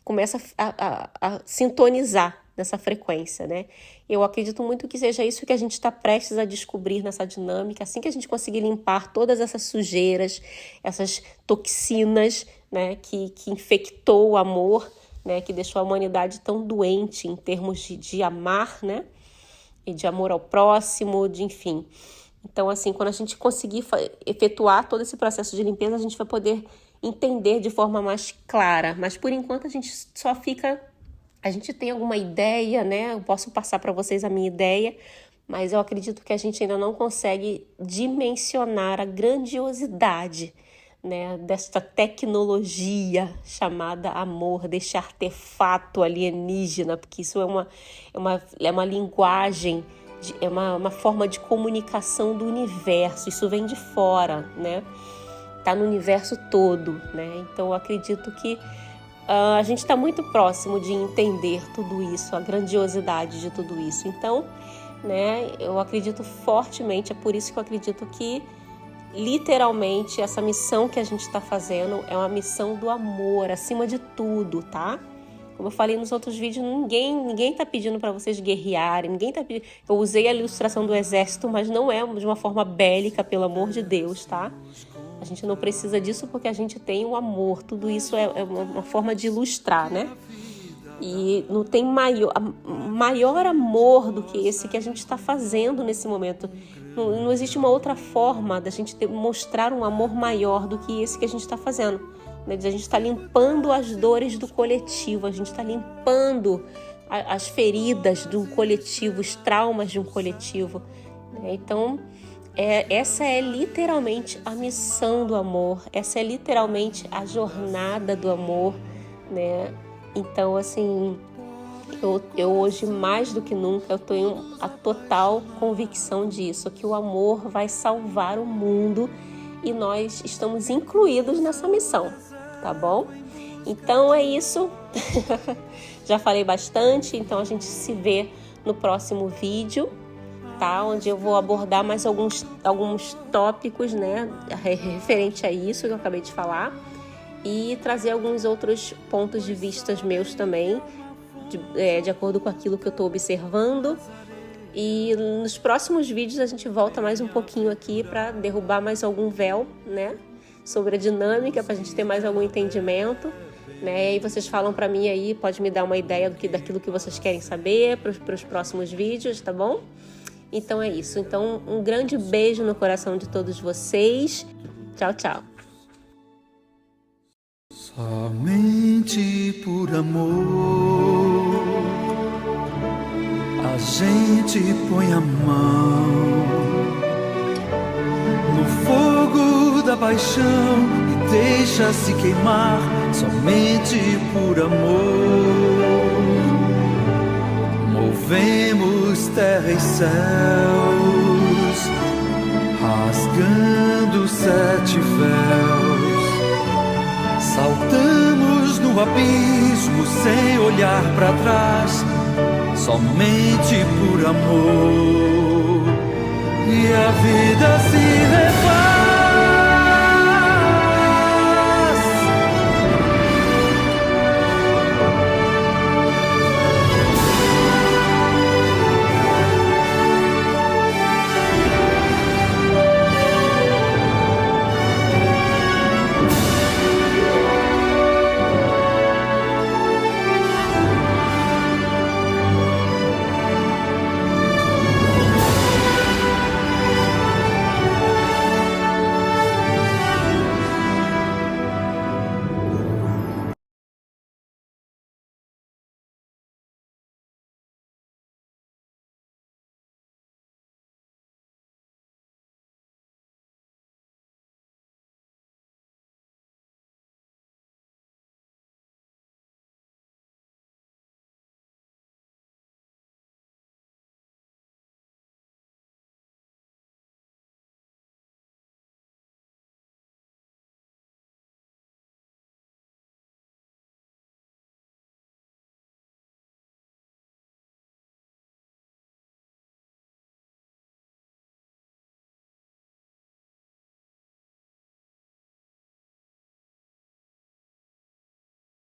começa a sintonizar nessa frequência, né? Eu acredito muito que seja isso que a gente está prestes a descobrir nessa dinâmica, assim que a gente conseguir limpar todas essas sujeiras, essas toxinas, né, que infectou o amor, né, que deixou a humanidade tão doente em termos de amar, né, e de amor ao próximo, enfim. Então, assim, quando a gente conseguir efetuar todo esse processo de limpeza, a gente vai poder entender de forma mais clara. Mas, por enquanto, a gente só fica... A gente tem alguma ideia, né? Eu posso passar para vocês a minha ideia, mas eu acredito que a gente ainda não consegue dimensionar a grandiosidade, né, desta tecnologia chamada amor, deste artefato alienígena, porque isso é uma linguagem, é uma forma de comunicação do universo, isso vem de fora, né? Tá no universo todo, né? Então eu acredito que a gente está muito próximo de entender tudo isso, a grandiosidade de tudo isso. Então, né, eu acredito fortemente, é por isso que eu acredito que literalmente essa missão que a gente está fazendo é uma missão do amor, acima de tudo, tá? Como eu falei nos outros vídeos, ninguém tá pedindo para vocês guerrearem, ninguém tá pedindo... Eu usei a ilustração do exército, mas não é de uma forma bélica, pelo amor de Deus, tá? A gente não precisa disso porque a gente tem o amor, tudo isso é uma forma de ilustrar, né? E não tem maior amor do que esse que a gente está fazendo nesse momento. Não existe uma outra forma da gente mostrar um amor maior do que esse que a gente está fazendo. Né? A gente está limpando as dores do coletivo, a gente está limpando as feridas de um coletivo, os traumas de um coletivo. Né? Então, essa é literalmente a missão do amor, essa é literalmente a jornada do amor, né? Então, assim, eu hoje, mais do que nunca, eu tenho a total convicção disso, que o amor vai salvar o mundo e nós estamos incluídos nessa missão, tá bom? Então é isso, já falei bastante, então a gente se vê no próximo vídeo, tá? Onde eu vou abordar mais alguns tópicos, né, referente a isso que eu acabei de falar. E trazer alguns outros pontos de vista meus também, de acordo com aquilo que eu estou observando. E nos próximos vídeos a gente volta mais um pouquinho aqui para derrubar mais algum véu, né, sobre a dinâmica, para a gente ter mais algum entendimento, né? E vocês falam para mim aí, pode me dar uma ideia daquilo que vocês querem saber para os próximos vídeos, tá bom? Então é isso. Então, um grande beijo no coração de todos vocês. Tchau, tchau. Somente por amor a gente põe a mão no fogo da paixão e deixa-se queimar. Somente por amor movemos terra e céus, rasgando 7 véus. Saltamos no abismo sem olhar para trás, somente por amor, e a vida se refaz.